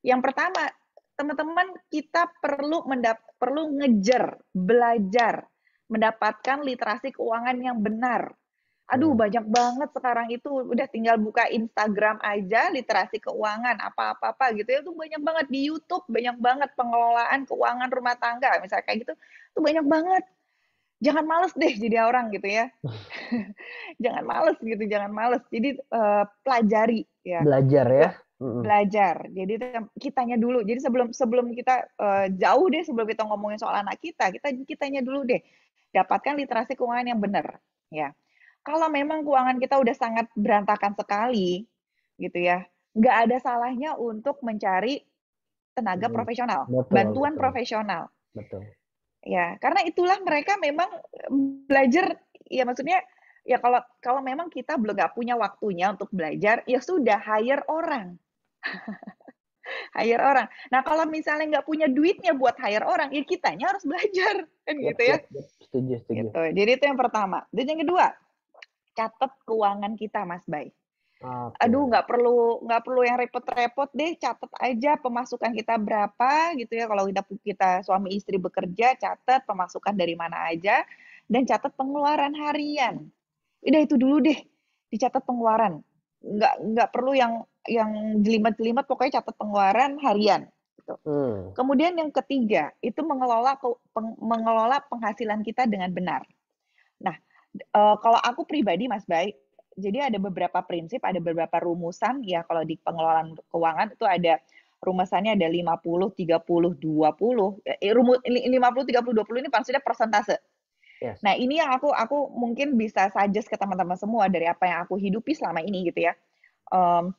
Yang pertama, teman-teman kita perlu ngejar, belajar, mendapatkan literasi keuangan yang benar. Aduh, Hmm. banyak banget sekarang itu udah tinggal buka Instagram aja literasi keuangan apa-apa gitu ya tuh banyak banget di YouTube, banyak banget pengelolaan keuangan rumah tangga misalnya kayak gitu tuh banyak banget. Jangan males deh jadi orang gitu ya. Jangan males gitu, jangan males. Jadi pelajari ya. Belajar ya. Belajar. Jadi kitanya dulu. Jadi sebelum sebelum kita jauh deh sebelum kita ngomongin soal anak kita kitanya dulu deh. Dapatkan literasi keuangan yang benar, ya. Kalau memang keuangan kita udah sangat berantakan sekali, gitu ya, nggak ada salahnya untuk mencari tenaga Hmm. profesional, Betul, bantuan betul, profesional. betul. Ya, karena itulah mereka memang belajar, ya maksudnya, ya kalau kalau memang kita belum nggak punya waktunya untuk belajar, ya sudah hire orang. Hire orang. Nah, kalau misalnya nggak punya duitnya buat hire orang, ya kitanya harus belajar, kan Yap, gitu ya. yap, yap. Setuju, setuju. Gitu. Jadi itu yang pertama. Dan yang kedua, catat keuangan kita, Mas Bay. Oke. Aduh, nggak perlu yang repot-repot deh, catat aja pemasukan kita berapa gitu ya. Kalau kita suami istri bekerja, catat pemasukan dari mana aja dan catat pengeluaran harian. Udah itu dulu deh, dicatat pengeluaran. Nggak perlu yang jelimet-jelimet, pokoknya catat pengeluaran harian. Gitu. Hmm. Kemudian yang ketiga, itu mengelola penghasilan kita dengan benar. Nah, kalau aku pribadi Mas Bay, jadi ada beberapa prinsip, ada beberapa rumusan ya kalau di pengelolaan keuangan itu ada rumusannya ada 50 30 20. Rumus 50 30 20 ini maksudnya persentase. Yes. Nah, ini yang aku mungkin bisa suggest ke teman-teman semua dari apa yang aku hidupi selama ini gitu ya. Um,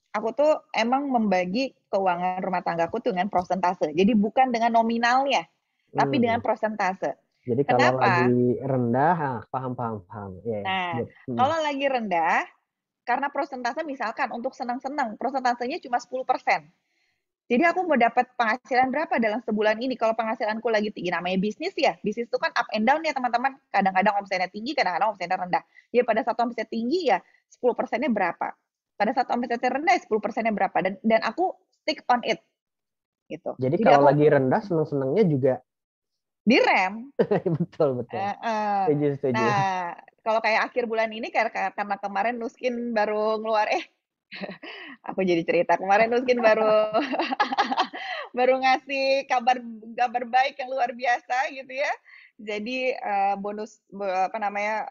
aku tuh emang membagi keuangan rumah tanggaku tuh dengan prosentase. Jadi bukan dengan nominalnya, tapi dengan Hmm. prosentase. Jadi kalau lagi Kenapa? rendah, paham, paham, paham. Ya, ya. Nah, Good. Hmm. kalau lagi rendah, karena persentase misalkan untuk senang-senang, persentasenya cuma 10%. Jadi aku mau dapat penghasilan berapa dalam sebulan ini? Kalau penghasilanku lagi tinggi, namanya bisnis ya. Bisnis itu kan up and down ya teman-teman. Kadang-kadang omsetnya tinggi, kadang-kadang omsetnya rendah. Ya pada saat omset tinggi ya 10%-nya berapa? Pada saat omsetnya rendah ya 10%-nya berapa? Dan aku stick on it gitu. Jadi Jadi kalau aku lagi rendah seneng-senengnya juga direm. betul betul. Heeh. Setuju setuju. Nah, kalau kayak akhir bulan ini karena kemarin Nuskin baru ngeluar aku jadi cerita kemarin Nuskin baru baru ngasih kabar kabar baik yang luar biasa gitu ya. Jadi bonus apa namanya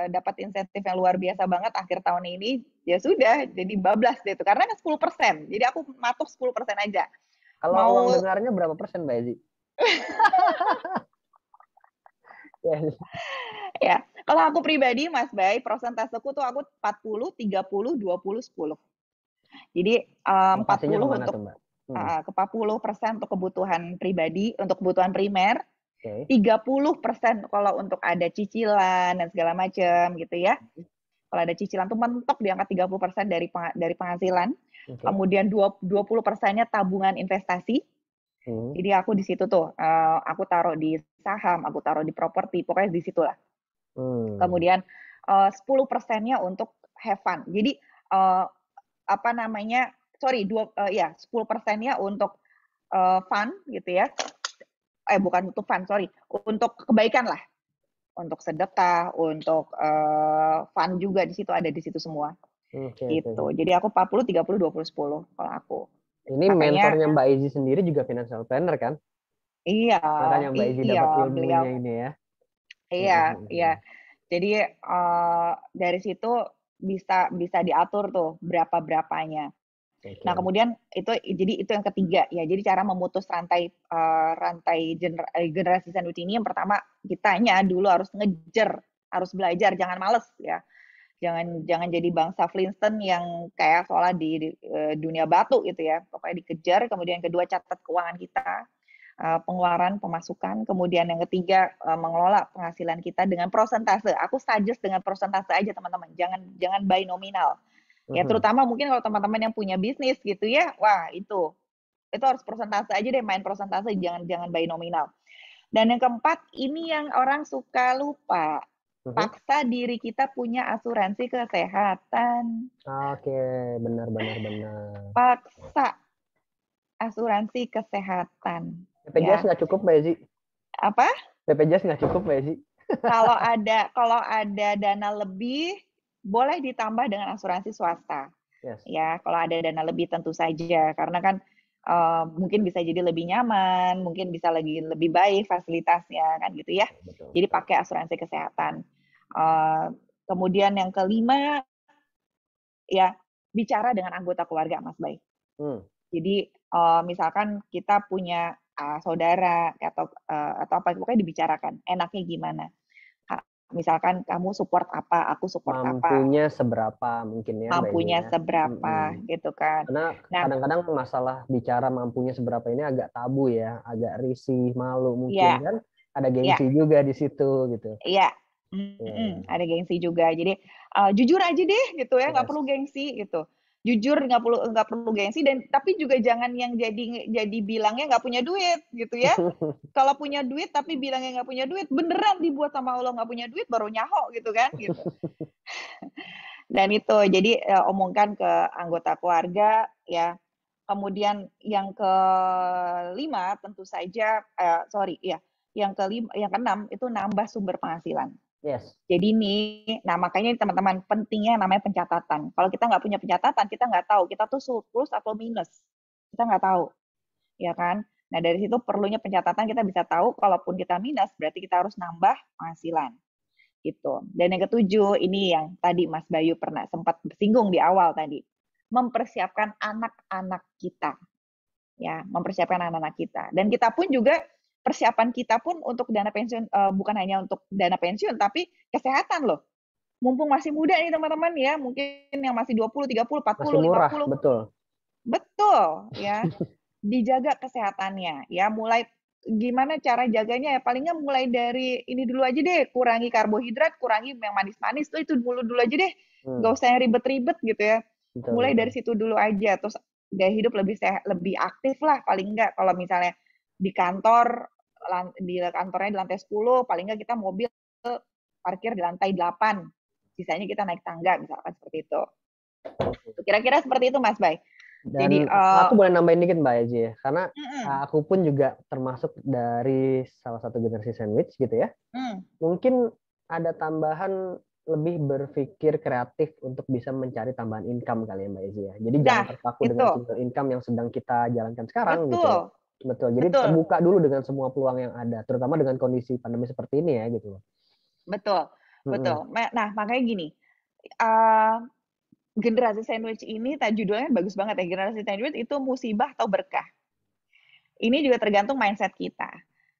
dapat insentif yang luar biasa banget akhir tahun ini. Ya sudah, jadi bablas deh itu karena kan 10%. Jadi aku matok 10% aja. Kalau uang Mau dengarnya berapa persen, Mbak Ezi? Ya, ya, kalau aku pribadi Mas Bay, prosentaseku tuh aku 40 30 20 10. Jadi lokasinya 40 kemana untuk tuh, Mbak? ke 40% untuk kebutuhan pribadi, untuk kebutuhan primer, Oke. 30% kalau untuk ada cicilan dan segala macam gitu ya. Kalau ada cicilan tuh mentok di angka 30% dari penghasilan. Oke. Kemudian 20%-nya tabungan investasi. Hmm. Jadi aku di situ tuh, aku taruh di saham, aku taruh di properti, pokoknya di situ lah. Hmm. Kemudian 10%-nya untuk have fun. Jadi apa namanya? Sorry, 10%-nya untuk fun gitu ya. Bukan untuk fun, sorry, untuk kebaikan lah, untuk sedekah, untuk fun juga di situ ada di situ semua. Oke, oke, Gitu. oke. Jadi aku 40 30 20 10 kalau aku. Ini Makanya mentornya Mbak Ezi sendiri juga financial planner kan? iya, Makanya Mbak Ezi iya dapat beliau ilmunya ini ya. iya, Hmm, hmm, iya. hmm. Jadi dari situ bisa bisa diatur tuh berapa-berapanya. Nah, Oke. kemudian itu yang ketiga ya. Jadi cara memutus generasi sandwich ini yang pertama kitanya dulu harus ngejar, harus belajar, jangan males ya. Jangan jangan jadi bangsa Flintstone yang kayak seolah di dunia batu gitu ya. Pokoknya dikejar, kemudian yang kedua catat keuangan kita, pengeluaran, pemasukan, kemudian yang ketiga mengelola penghasilan kita dengan prosentase. Aku suggest dengan prosentase aja teman-teman. Jangan jangan by nominal. Ya Mhm. terutama mungkin kalau teman-teman yang punya bisnis gitu ya, wah itu harus persentase aja deh, main persentase, jangan jangan by nominal. Dan yang keempat, ini yang orang suka lupa, Mhm. paksa diri kita punya asuransi kesehatan, Oke, benar benar benar. paksa asuransi kesehatan, BPJS ya. nggak cukup, Mbak Ezi? Apa? BPJS nggak cukup, Mbak Ezi? Kalau ada dana lebih, boleh ditambah dengan asuransi swasta. Yes. Ya, kalau ada dana lebih tentu saja, karena kan mungkin bisa jadi lebih nyaman, mungkin bisa lagi lebih baik fasilitasnya kan gitu ya. Betul, betul, Jadi betul. pakai asuransi kesehatan. Eh, Kemudian yang kelima ya bicara dengan anggota keluarga Mas Bay. Hmm. Jadi misalkan kita punya saudara atau apa pokoknya dibicarakan enaknya gimana. Misalkan kamu support apa, aku support apa, Mampunya seberapa mungkin ya, Mbak Ezi mampunya ya? seberapa Mhm. gitu kan. Karena Nah, kadang-kadang masalah bicara mampunya seberapa ini agak tabu ya, agak risih, malu mungkin ya, kan? Ada ya, gengsi juga di situ gitu. iya, Ya, ada gengsi juga. Jadi, jujur aja deh gitu ya, nggak yes. perlu gengsi gitu. Jujur nggak perlu gengsi dan tapi juga jangan yang jadi bilangnya nggak punya duit gitu ya. Kalau punya duit tapi bilangnya nggak punya duit, beneran dibuat sama Allah nggak punya duit baru nyaho gitu kan, gitu. Dan itu, jadi, omongkan ke anggota keluarga ya. Kemudian yang kelima tentu saja sorry, ya, yang keenam itu nambah sumber penghasilan. Yes. Jadi nih, nah makanya teman-teman pentingnya namanya pencatatan. Kalau kita nggak punya pencatatan, kita nggak tahu kita tuh surplus atau minus. Kita nggak tahu, ya kan? Nah dari situ perlunya pencatatan kita bisa tahu kalaupun kita minus berarti kita harus nambah penghasilan gitu. Dan yang ketujuh ini yang tadi Mas Bayu pernah sempat bersinggung di awal tadi, mempersiapkan anak-anak kita, ya, mempersiapkan anak-anak kita. Dan kita pun juga persiapan kita pun untuk dana pensiun bukan hanya untuk dana pensiun tapi kesehatan loh. Mumpung masih muda nih teman-teman ya, mungkin yang masih 20, 30, Masih 40, murah, 50. betul. Betul, ya. Dijaga kesehatannya, ya. Mulai gimana cara jaganya ya palingnya mulai dari ini dulu aja deh, kurangi karbohidrat, kurangi yang manis-manis tuh itu dulu dulu aja deh. nggak Hmm, usah yang ribet-ribet gitu ya. betul Mulai dari betul. situ dulu aja, terus gaya hidup lebih sehat, lebih aktif lah paling nggak. Kalau misalnya di kantor, di kantornya di lantai 10, paling nggak kita mobil parkir di lantai 8, sisanya kita naik tangga misalkan seperti itu. Kira-kira seperti itu Mas Bay. Jadi Dan aku boleh nambahin dikit Mbak Ezi ya, karena mm, aku pun juga termasuk dari salah satu generasi sandwich gitu ya. mm, Mungkin ada tambahan lebih berpikir kreatif untuk bisa mencari tambahan income kali ya Mbak Ezi ya. Jadi jangan nah terpaku dengan itu single income yang sedang kita jalankan sekarang gitu ya. betul Betul. Jadi betul terbuka dulu dengan semua peluang yang ada, terutama dengan kondisi pandemi seperti ini ya gitu loh. betul Mm-mm. betul. Nah makanya gini, uh, generasi sandwich ini judulnya bagus banget ya. Generasi sandwich itu musibah atau berkah. Ini juga tergantung mindset kita.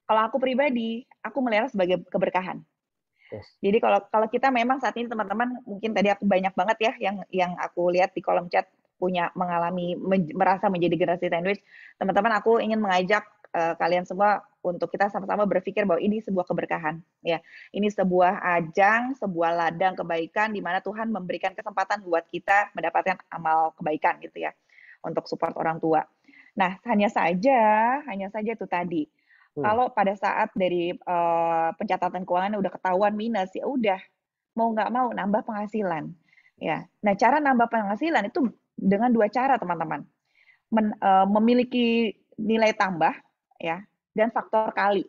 Kalau aku pribadi, aku melihat sebagai keberkahan. Yes. Jadi kalau kalau kita memang saat ini teman-teman, mungkin tadi aku banyak banget ya yang aku lihat di kolom chat punya mengalami merasa menjadi generasi sandwich. Teman-teman, aku ingin mengajak kalian semua untuk kita sama-sama berpikir bahwa ini sebuah keberkahan, ya. Ini sebuah ajang, sebuah ladang kebaikan di mana Tuhan memberikan kesempatan buat kita mendapatkan amal kebaikan gitu ya, untuk support orang tua. Nah, hanya saja itu tadi, Hmm. kalau pada saat dari pencatatan keuangan udah ketahuan minus, ya udah mau nggak mau nambah penghasilan. Ya, nah cara nambah penghasilan itu dengan dua cara teman-teman. Memiliki nilai tambah, ya, dan faktor kali.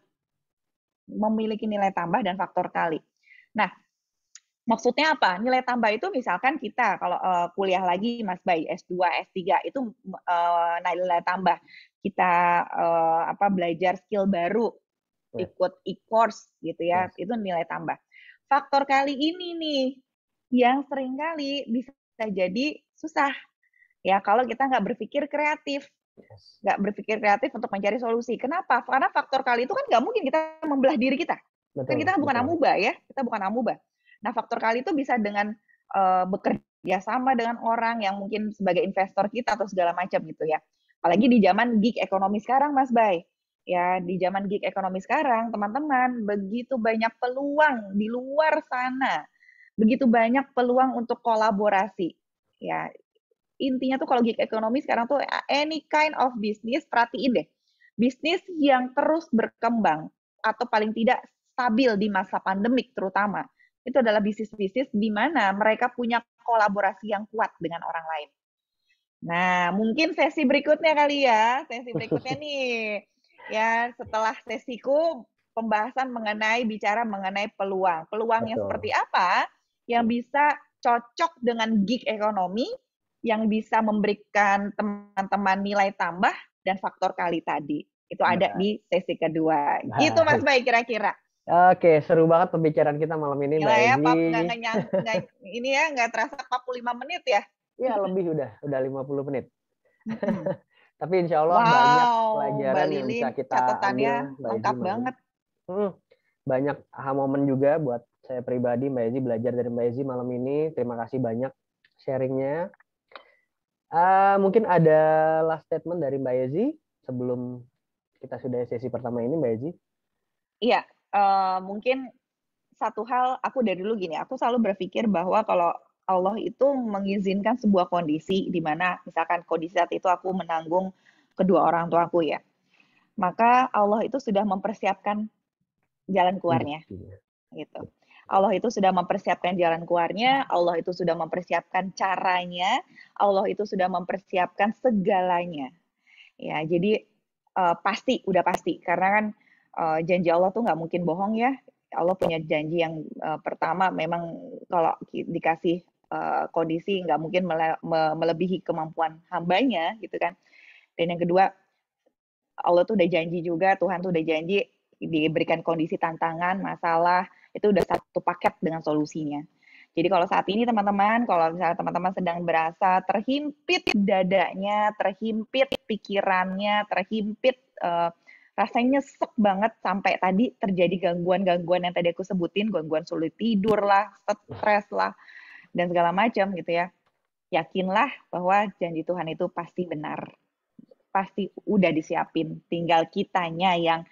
Memiliki nilai tambah dan faktor kali. Nah, maksudnya apa? Nilai tambah itu misalkan kita kalau kuliah lagi Mas Bay S2, S3 itu nilai tambah. Kita belajar skill baru, Yes. ikut e-course gitu ya, Yes. itu nilai tambah. Faktor kali ini nih yang seringkali bisa jadi susah ya kalau kita nggak berpikir kreatif, Yes. nggak berpikir kreatif untuk mencari solusi. Kenapa? Karena faktor kali itu kan nggak mungkin kita membelah diri kita. Kan Betul kita bukan betul. amuba ya, kita bukan amuba. Nah, faktor kali itu bisa dengan bekerja sama dengan orang yang mungkin sebagai investor kita atau segala macam gitu ya. Apalagi di zaman gig ekonomi sekarang, Mas Bay. Ya, di zaman gig ekonomi sekarang, teman-teman, begitu banyak peluang di luar sana. Begitu banyak peluang untuk kolaborasi. Ya, intinya tuh kalau gig ekonomi sekarang tuh any kind of business, perhatiin deh. Bisnis yang terus berkembang atau paling tidak stabil di masa pandemik terutama. Itu adalah bisnis-bisnis di mana mereka punya kolaborasi yang kuat dengan orang lain. Nah, mungkin sesi berikutnya kali ya. Sesi berikutnya nih. Ya, setelah sesiku pembahasan bicara mengenai peluang. Peluang yang seperti Betul. apa yang bisa cocok dengan gig ekonomi, yang bisa memberikan teman-teman nilai tambah dan faktor kali tadi. Itu ada Baik. di sesi kedua. Gitu Mas Baik. Bay kira-kira. Oke, seru banget pembicaraan kita malam ini, Mbak Gila ya, Ezi. Pap, nggak, ini ya nggak terasa 45 menit ya. Ya, lebih udah 50 menit. Mm-mm. Tapi insya Allah banyak Wow, Mbak pelajaran yang Lili bisa kita catatannya ambil, Mbak Ezi, lengkap malam ini. banget. Hmm, banyak aha momen juga buat saya pribadi, Mbak Ezi, belajar dari Mbak Ezi malam ini. Terima kasih banyak sharingnya. Mungkin ada last statement dari Mbak Ezi sebelum kita sudah sesi pertama ini, Mbak Ezi. Iya, mungkin satu hal aku dari dulu gini, aku selalu berpikir bahwa kalau Allah itu mengizinkan sebuah kondisi di mana misalkan kondisi saat itu aku menanggung kedua orang tuaku ya, maka Allah itu sudah mempersiapkan jalan keluarnya Rezekinya. gitu. Allah itu sudah mempersiapkan jalan keluarnya, Allah itu sudah mempersiapkan caranya, Allah itu sudah mempersiapkan segalanya. Ya, jadi pasti, udah pasti. Karena kan janji Allah tuh nggak mungkin bohong ya. Allah punya janji yang pertama memang kalau dikasih kondisi nggak mungkin melebihi kemampuan hambanya gitu kan. Dan yang kedua, Allah tuh udah janji juga, Tuhan tuh udah janji diberikan kondisi tantangan, masalah, itu udah satu paket dengan solusinya. Jadi kalau saat ini teman-teman, kalau misalnya teman-teman sedang berasa terhimpit dadanya, terhimpit pikirannya, terhimpit rasanya nyesek banget sampai tadi terjadi gangguan-gangguan yang tadi aku sebutin, gangguan sulit tidur lah, stres lah, dan segala macam gitu ya. Yakinlah bahwa janji Tuhan itu pasti benar, pasti udah disiapin. Tinggal kitanya yang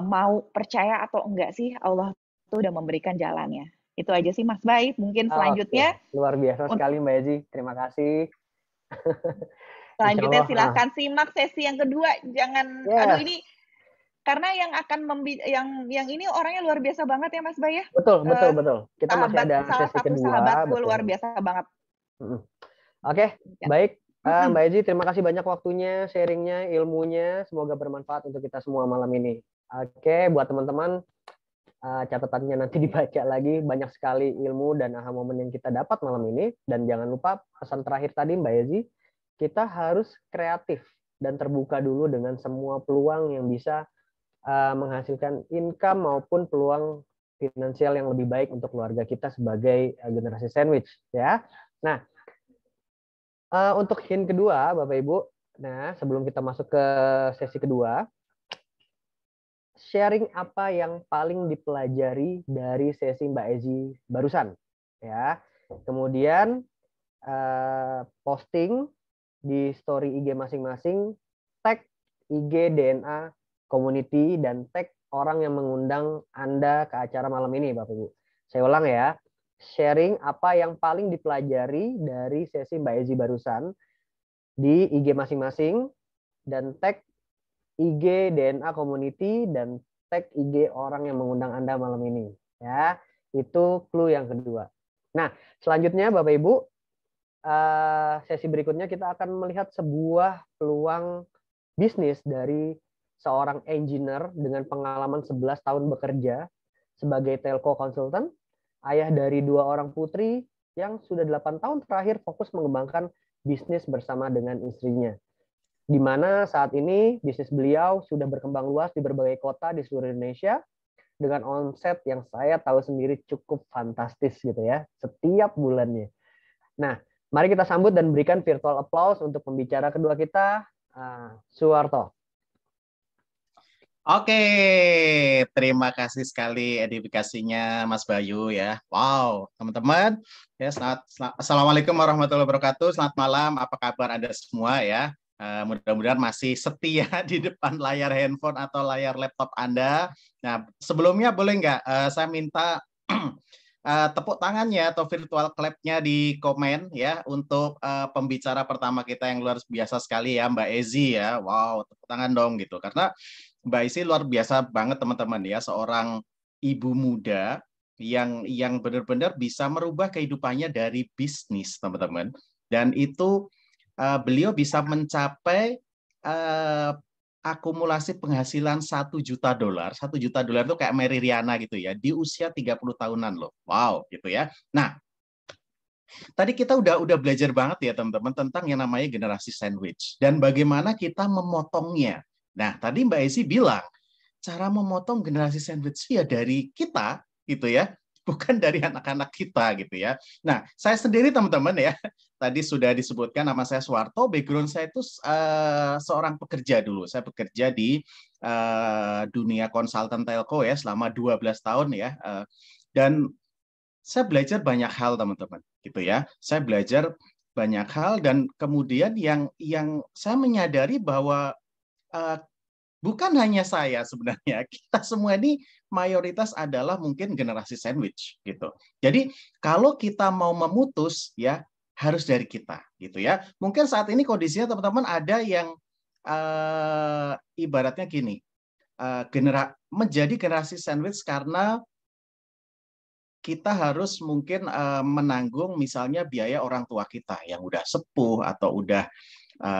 mau percaya atau enggak sih Allah itu udah memberikan jalannya. Itu aja sih Mas Bay. Mungkin Oke, selanjutnya, luar biasa sekali Mbak Ezi. Terima kasih. Insya selanjutnya Allah. silahkan simak sesi yang kedua. Jangan, aduh Yes, ini karena yang akan yang ini orangnya luar biasa banget ya Mas Bay ya. betul, betul, Eh, betul. Kita masih sahabat ada salah sesi satu kedua, sahabatku betul. luar biasa banget. Mm-mm. Oke, Ya. baik. Mbak Ezi, terima kasih banyak waktunya, sharingnya, ilmunya. Semoga bermanfaat untuk kita semua malam ini. Oke, buat teman-teman, catatannya nanti dibaca lagi. Banyak sekali ilmu dan aha momen yang kita dapat malam ini. Dan jangan lupa pesan terakhir tadi Mbak Ezi, kita harus kreatif dan terbuka dulu dengan semua peluang yang bisa menghasilkan income maupun peluang finansial yang lebih baik untuk keluarga kita sebagai generasi sandwich ya. Nah, untuk hint kedua Bapak Ibu, nah sebelum kita masuk ke sesi kedua, sharing apa yang paling dipelajari dari sesi Mbak Ezi barusan ya. Kemudian posting di story IG masing-masing, tag IG DNA community dan tag orang yang mengundang Anda ke acara malam ini Bapak Ibu. Saya ulang ya. Sharing apa yang paling dipelajari dari sesi Mbak Ezi barusan di IG masing-masing dan tag IG DNA Community dan tag IG orang yang mengundang Anda malam ini. Ya, itu clue yang kedua. Nah, selanjutnya Bapak Ibu, sesi berikutnya kita akan melihat sebuah peluang bisnis dari seorang engineer dengan pengalaman 11 tahun bekerja sebagai telco consultant, ayah dari 2 orang putri yang sudah 8 tahun terakhir fokus mengembangkan bisnis bersama dengan istrinya, di mana saat ini bisnis beliau sudah berkembang luas di berbagai kota di seluruh Indonesia dengan omset yang saya tahu sendiri cukup fantastis gitu ya setiap bulannya. Nah, mari kita sambut dan berikan virtual applause untuk pembicara kedua kita, Suwarto. Oke, terima kasih sekali edifikasinya Mas Bayu ya. Wow, teman-teman, ya Assalamualaikum warahmatullahi wabarakatuh. Selamat malam, apa kabar Anda semua ya? Mudah-mudahan masih setia di depan layar handphone atau layar laptop Anda. Nah, sebelumnya boleh nggak saya minta tepuk tangannya atau virtual clap-nya di komen ya untuk pembicara pertama kita yang luar biasa sekali ya, Mbak Ezi ya. Wow, tepuk tangan dong gitu. Karena Mbak Isi luar biasa banget teman-teman ya, seorang ibu muda yang benar-benar bisa merubah kehidupannya dari bisnis teman-teman, dan itu beliau bisa mencapai akumulasi penghasilan $1 juta. $1 juta itu kayak Mary Riana gitu ya, di usia 30 tahunan loh. Wow gitu ya. Nah, tadi kita udah belajar banget ya teman-teman tentang yang namanya generasi sandwich dan bagaimana kita memotongnya. Nah, tadi Mbak Esi bilang cara memotong generasi sandwich ya dari kita gitu ya, bukan dari anak-anak kita gitu ya. Nah, saya sendiri teman-teman ya, tadi sudah disebutkan nama saya Suwarto, background saya itu seorang pekerja dulu. Saya bekerja di dunia konsultan telco ya selama 12 tahun ya. Dan saya belajar banyak hal teman-teman gitu ya. Saya belajar banyak hal dan kemudian yang saya menyadari bahwa bukan hanya saya sebenarnya, kita semua ini mayoritas adalah mungkin generasi sandwich gitu. Jadi kalau kita mau memutus ya harus dari kita gitu ya. Mungkin saat ini kondisinya teman-teman ada yang ibaratnya gini, menjadi generasi sandwich karena kita harus mungkin menanggung misalnya biaya orang tua kita yang udah sepuh atau udah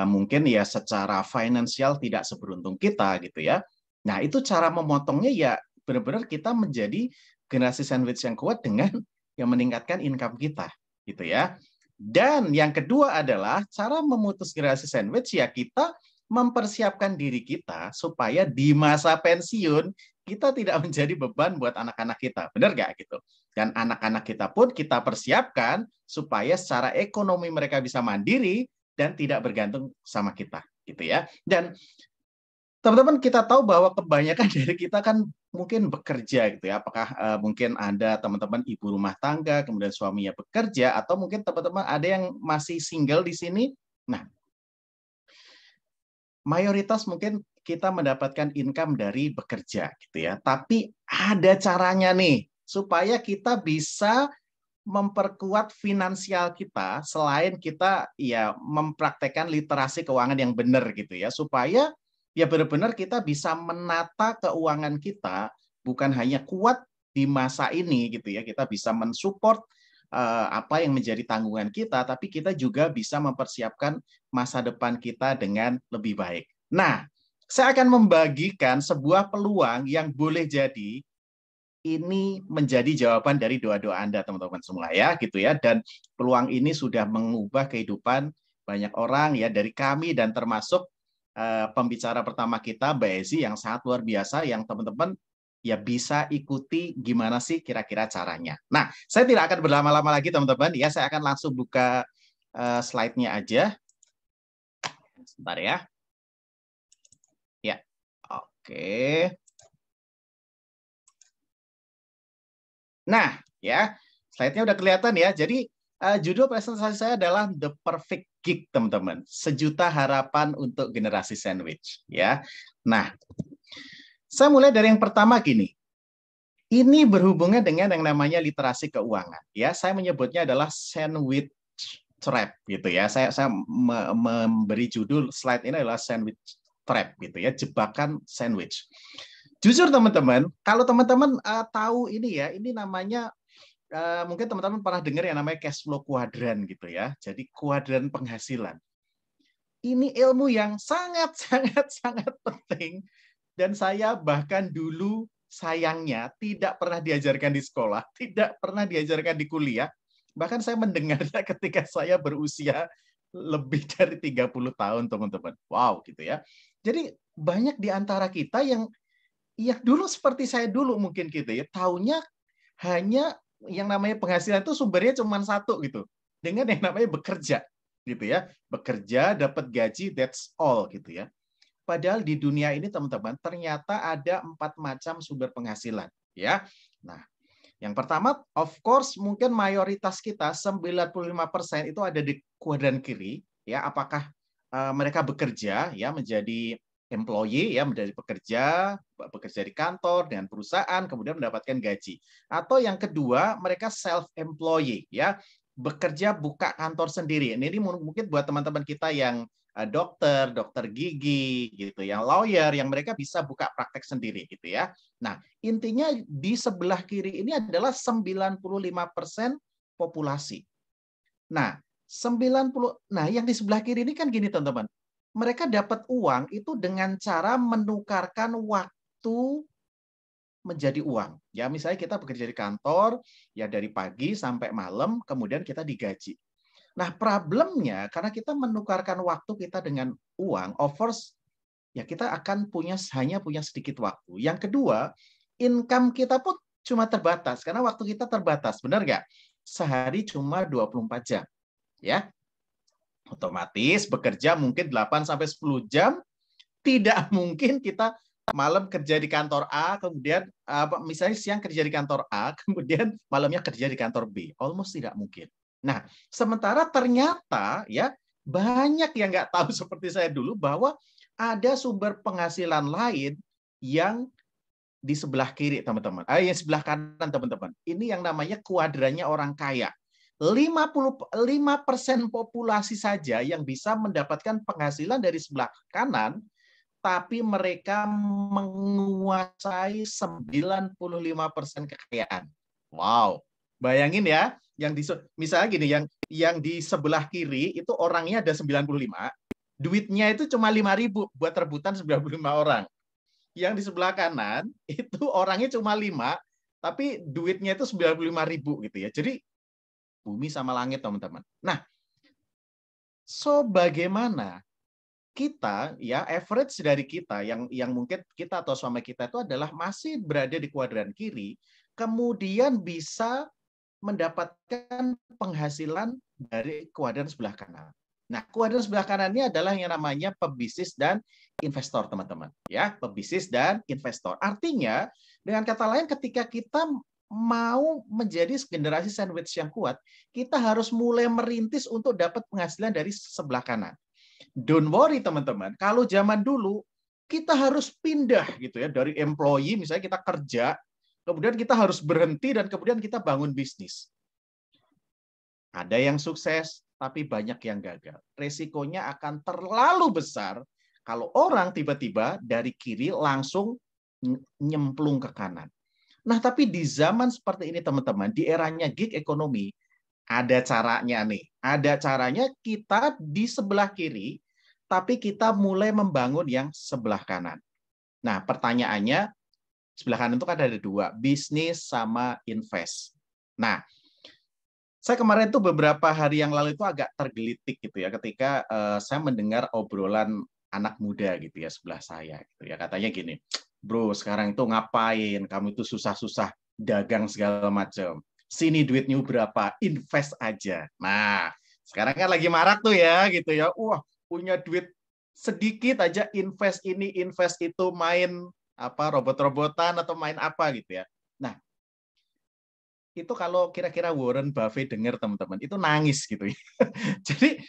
mungkin ya secara finansial tidak seberuntung kita gitu ya. Nah, itu cara memotongnya ya benar-benar kita menjadi generasi sandwich yang kuat dengan yang meningkatkan income kita gitu ya. Dan yang kedua adalah cara memutus generasi sandwich ya kita mempersiapkan diri kita supaya di masa pensiun kita tidak menjadi beban buat anak-anak kita. Benar nggak gitu? Dan anak-anak kita pun kita persiapkan supaya secara ekonomi mereka bisa mandiri dan tidak bergantung sama kita gitu ya. Dan teman-teman kita tahu bahwa kebanyakan dari kita kan mungkin bekerja gitu ya. Apakah mungkin Anda teman-teman ibu rumah tangga kemudian suaminya bekerja atau mungkin teman-teman ada yang masih single di sini. Nah, mayoritas mungkin kita mendapatkan income dari bekerja gitu ya. Tapi ada caranya nih supaya kita bisa memperkuat finansial kita selain kita ya mempraktekkan literasi keuangan yang benar gitu ya, supaya ya benar-benar kita bisa menata keuangan kita bukan hanya kuat di masa ini gitu ya, kita bisa mensupport apa yang menjadi tanggungan kita, tapi kita juga bisa mempersiapkan masa depan kita dengan lebih baik. Nah, saya akan membagikan sebuah peluang yang boleh jadi ini menjadi jawaban dari doa-doa Anda, teman-teman semua ya, gitu ya. Dan peluang ini sudah mengubah kehidupan banyak orang ya, dari kami dan termasuk pembicara pertama kita, Mbak Ezi, yang sangat luar biasa, yang teman-teman ya bisa ikuti gimana sih kira-kira caranya. Nah, saya tidak akan berlama-lama lagi, teman-teman. Ya, saya akan langsung buka slide-nya aja. Sebentar ya. Ya, oke. Nah, ya, slide-nya udah kelihatan ya. Jadi, judul presentasi saya adalah The Perfect Gig, teman-teman. Sejuta harapan untuk generasi sandwich. Ya, nah, saya mulai dari yang pertama gini. Ini berhubungan dengan yang namanya literasi keuangan. Ya, saya menyebutnya adalah sandwich trap gitu ya. Saya memberi judul slide ini adalah sandwich trap gitu ya, jebakan sandwich. Jujur teman-teman, kalau teman-teman tahu ini ya, ini namanya mungkin teman-teman pernah dengar yang namanya cash flow kuadran gitu ya. Jadi kuadran penghasilan. Ini ilmu yang sangat penting, dan saya bahkan dulu sayangnya tidak pernah diajarkan di sekolah, tidak pernah diajarkan di kuliah. Bahkan saya mendengarnya ketika saya berusia lebih dari 30 tahun, teman-teman. Wow, gitu ya. Jadi banyak di antara kita yang dulu seperti saya dulu mungkin gitu ya, taunya hanya yang namanya penghasilan itu sumbernya cuma satu gitu, dengan yang namanya bekerja gitu ya. Bekerja, dapat gaji, that's all gitu ya. Padahal di dunia ini teman-teman ternyata ada 4 macam sumber penghasilan ya. Nah, yang pertama of course mungkin mayoritas kita 95% itu ada di kuadran kiri ya. Apakah mereka bekerja ya menjadi employee ya, menjadi bekerja di kantor dengan perusahaan kemudian mendapatkan gaji. Atau yang kedua mereka self employee ya, bekerja buka kantor sendiri. Ini mungkin buat teman-teman kita yang dokter gigi gitu, yang lawyer, yang mereka bisa buka praktek sendiri gitu ya. Nah, intinya di sebelah kiri ini adalah 95% populasi. Nah, yang di sebelah kiri ini kan gini teman-teman. Mereka dapat uang itu dengan cara menukarkan waktu menjadi uang. Ya, misalnya kita bekerja di kantor ya dari pagi sampai malam, kemudian kita digaji. Nah, problemnya karena kita menukarkan waktu kita dengan uang, ya kita akan hanya punya sedikit waktu. Yang kedua, income kita pun cuma terbatas karena waktu kita terbatas. Benar nggak? Sehari cuma 24 jam. Ya. Otomatis bekerja mungkin 8 sampai 10 jam, tidak mungkin kita malam kerja di kantor A, kemudian misalnya siang kerja di kantor A, kemudian malamnya kerja di kantor B. Almost tidak mungkin. Nah, sementara ternyata ya banyak yang nggak tahu seperti saya dulu bahwa ada sumber penghasilan lain yang di sebelah kiri, teman-teman. Yang sebelah kanan, teman-teman. Ini yang namanya kuadrannya orang kaya. 55% populasi saja yang bisa mendapatkan penghasilan dari sebelah kanan, tapi mereka menguasai 95% kekayaan. Wow. Bayangin ya, misalnya gini, yang di sebelah kiri itu orangnya ada 95, duitnya itu cuma 5.000 buat rebutan 95 orang. Yang di sebelah kanan itu orangnya cuma 5, tapi duitnya itu 95.000 gitu ya. Jadi bumi sama langit, teman-teman. Nah, so bagaimana kita ya average dari kita yang mungkin kita atau suami kita itu adalah masih berada di kuadran kiri, kemudian bisa mendapatkan penghasilan dari kuadran sebelah kanan. Nah, kuadran sebelah kanan ini adalah yang namanya pebisnis dan investor, teman-teman. Ya, pebisnis dan investor. Artinya, dengan kata lain, ketika kita mau menjadi generasi sandwich yang kuat, kita harus mulai merintis untuk dapat penghasilan dari sebelah kanan. Don't worry, teman-teman. Kalau zaman dulu, kita harus pindah gitu ya, dari employee, misalnya kita kerja, kemudian kita harus berhenti dan kemudian kita bangun bisnis. Ada yang sukses, tapi banyak yang gagal. Resikonya akan terlalu besar kalau orang tiba-tiba dari kiri langsung nyemplung ke kanan. Nah, tapi di zaman seperti ini teman-teman, di eranya gig ekonomi, ada caranya nih. Ada caranya kita di sebelah kiri, tapi kita mulai membangun yang sebelah kanan. Nah, pertanyaannya, sebelah kanan itu kan ada dua, bisnis sama invest. Nah, saya kemarin tuh beberapa hari yang lalu itu agak tergelitik gitu ya, ketika saya mendengar obrolan anak muda gitu ya sebelah saya. Gitu ya. Katanya gini, bro sekarang itu ngapain, kamu itu susah-susah dagang segala macam. Sini duitnya berapa, invest aja. Nah, sekarang kan lagi marak tuh ya gitu ya. Wah, punya duit sedikit aja invest ini, invest itu, main apa robot-robotan atau main apa gitu ya. Nah, itu kalau kira-kira Warren Buffett dengar teman-teman, itu nangis gitu ya. Jadi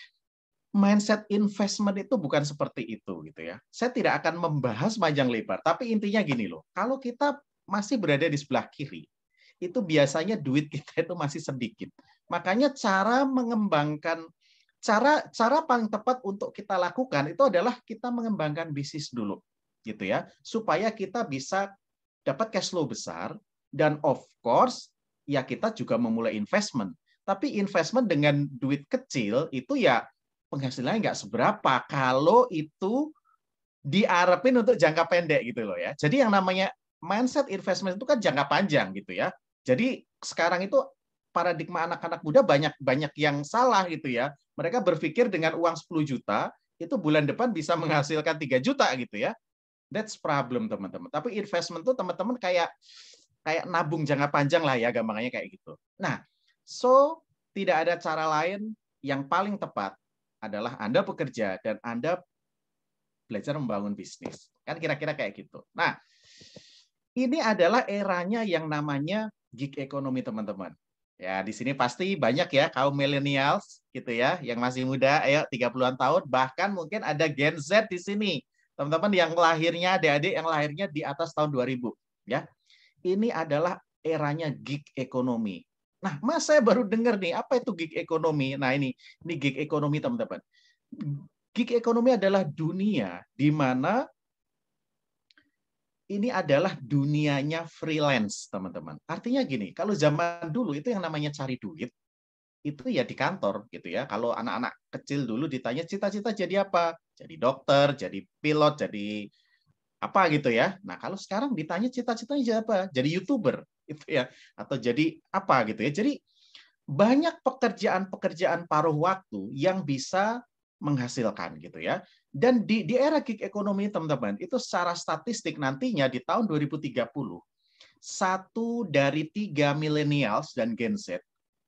mindset investment itu bukan seperti itu gitu ya. Saya tidak akan membahas panjang lebar, tapi intinya gini loh. Kalau kita masih berada di sebelah kiri, itu biasanya duit kita itu masih sedikit. Makanya cara mengembangkan cara paling tepat untuk kita lakukan itu adalah kita mengembangkan bisnis dulu gitu ya, supaya kita bisa dapat cash flow besar dan of course ya kita juga memulai investment. Tapi investment dengan duit kecil itu ya penghasilannya nggak seberapa kalau itu diarepin untuk jangka pendek gitu loh ya. Jadi yang namanya mindset investment itu kan jangka panjang gitu ya. Jadi sekarang itu paradigma anak-anak muda banyak yang salah gitu ya. Mereka berpikir dengan uang 10 juta itu bulan depan bisa menghasilkan 3 juta gitu ya. That's problem teman-teman. Tapi investment itu teman-teman kayak nabung jangka panjang lah ya, gampangnya kayak gitu. Nah, so tidak ada cara lain yang paling tepat adalah Anda bekerja dan Anda belajar membangun bisnis. Kan kira-kira kayak gitu. Nah, ini adalah eranya yang namanya gig economy teman-teman. Ya, di sini pasti banyak ya kaum millennials gitu ya, yang masih muda, ayo 30-an tahun, bahkan mungkin ada Gen Z di sini. Teman-teman yang lahirnya, adik-adik yang lahirnya di atas tahun 2000, ya. Ini adalah eranya gig ekonomi. Nah, Mas saya baru dengar nih, apa itu gig ekonomi? Nah, ini gig ekonomi teman-teman. Gig ekonomi adalah dunia di mana ini adalah dunianya freelance, teman-teman. Artinya gini, kalau zaman dulu itu yang namanya cari duit, itu ya di kantor gitu ya. Kalau anak-anak kecil dulu ditanya cita-cita jadi apa? Jadi dokter, jadi pilot, jadi apa gitu ya. Nah, kalau sekarang ditanya cita-citanya jadi apa? Jadi YouTuber gitu ya, atau jadi apa gitu ya. Jadi banyak pekerjaan-pekerjaan paruh waktu yang bisa menghasilkan gitu ya. Dan di era gig ekonomi teman-teman, itu secara statistik nantinya di tahun 2030 1 dari 3 millennials dan Gen Z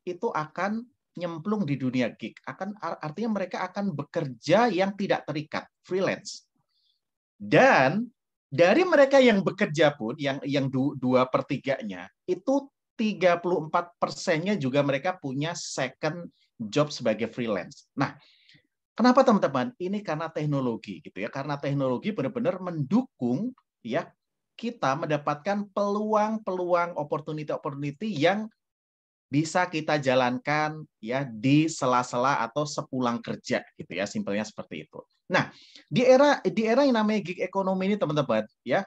itu akan nyemplung di dunia gig. Artinya mereka akan bekerja yang tidak terikat, freelance. Dan dari mereka yang bekerja pun, yang 2/3-nya, itu 34%-nya juga mereka punya second job sebagai freelance. Nah, kenapa teman-teman? Ini karena teknologi gitu ya. Karena teknologi benar-benar mendukung ya kita mendapatkan peluang-peluang opportunity yang bisa kita jalankan ya di sela-sela atau sepulang kerja gitu ya, simpelnya seperti itu. Nah, di era yang namanya gig ekonomi ini teman-teman ya,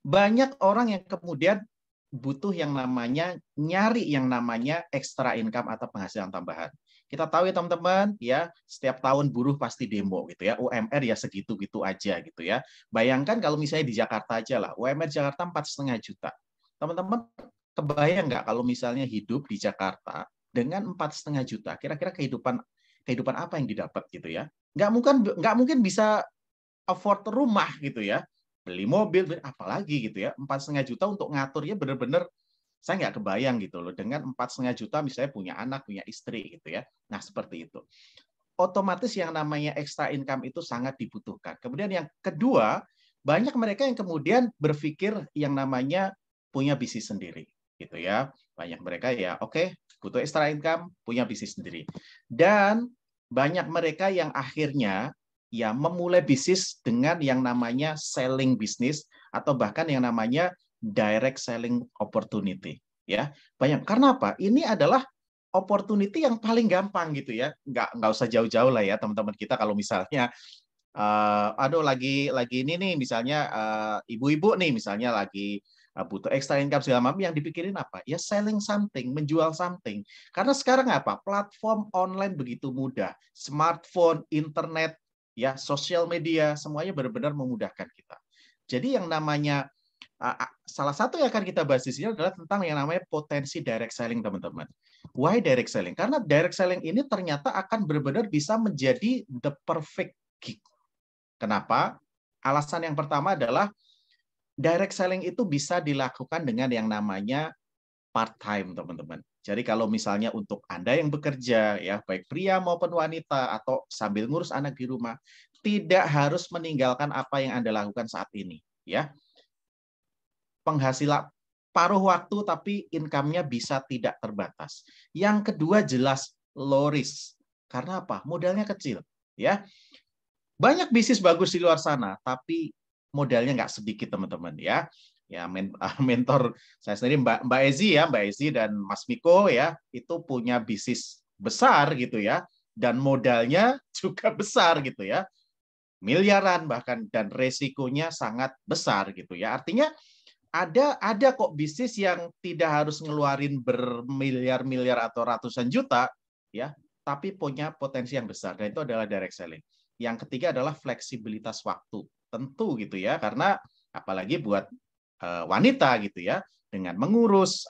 banyak orang yang kemudian butuh yang namanya nyari yang namanya extra income atau penghasilan tambahan. Kita tahu ya teman-teman ya, setiap tahun buruh pasti demo gitu ya, UMR ya segitu-gitu aja gitu ya. Bayangkan kalau misalnya di Jakarta aja lah, UMR Jakarta 4,5 juta. Teman-teman kebayang nggak kalau misalnya hidup di Jakarta dengan 4,5 juta, kira-kira kehidupan apa yang didapat gitu ya? Nggak mungkin bisa afford rumah gitu ya, beli mobil, apalagi gitu ya, 4,5 juta untuk ngaturnya benar-benar saya nggak kebayang gitu loh, dengan 4,5 juta misalnya punya anak, punya istri gitu ya. Nah seperti itu. Otomatis yang namanya extra income itu sangat dibutuhkan. Kemudian yang kedua, banyak mereka yang kemudian berpikir yang namanya punya bisnis sendiri gitu ya. Banyak mereka ya oke, butuh extra income, punya bisnis sendiri. Dan banyak mereka yang akhirnya ya memulai bisnis dengan yang namanya selling bisnis atau bahkan yang namanya direct selling opportunity. Ya, banyak. Karena apa? Ini adalah opportunity yang paling gampang gitu ya. Nggak usah jauh-jauh lah ya teman-teman kita kalau misalnya aduh lagi ini nih misalnya ibu-ibu nih misalnya lagi butuh extra income segala macam, yang dipikirin apa? Ya selling something, menjual something. Karena sekarang apa? Platform online begitu mudah. Smartphone, internet, ya, sosial media, semuanya benar-benar memudahkan kita. Jadi yang namanya salah satu yang akan kita bahas di sini adalah tentang yang namanya potensi direct selling, teman-teman. Why direct selling? Karena direct selling ini ternyata akan benar-benar bisa menjadi the perfect gig. Kenapa? Alasan yang pertama adalah direct selling itu bisa dilakukan dengan yang namanya part-time, teman-teman. Jadi kalau misalnya untuk Anda yang bekerja, ya baik pria maupun wanita, atau sambil ngurus anak di rumah, tidak harus meninggalkan apa yang Anda lakukan saat ini. Ya, penghasilan paruh waktu tapi income-nya bisa tidak terbatas. Yang kedua jelas low risk. Karena apa? Modalnya kecil. Ya, banyak bisnis bagus di luar sana, tapi modalnya nggak sedikit, teman-teman. Ya, mentor saya sendiri Mbak Ezi dan Mas Miko ya, itu punya bisnis besar gitu ya, dan modalnya juga besar gitu ya, miliaran bahkan, dan resikonya sangat besar gitu ya. Artinya ada kok bisnis yang tidak harus ngeluarin bermiliar-miliar atau ratusan juta ya, tapi punya potensi yang besar, dan itu adalah direct selling. Yang ketiga adalah fleksibilitas waktu. Tentu gitu ya, karena apalagi buat wanita gitu ya, dengan mengurus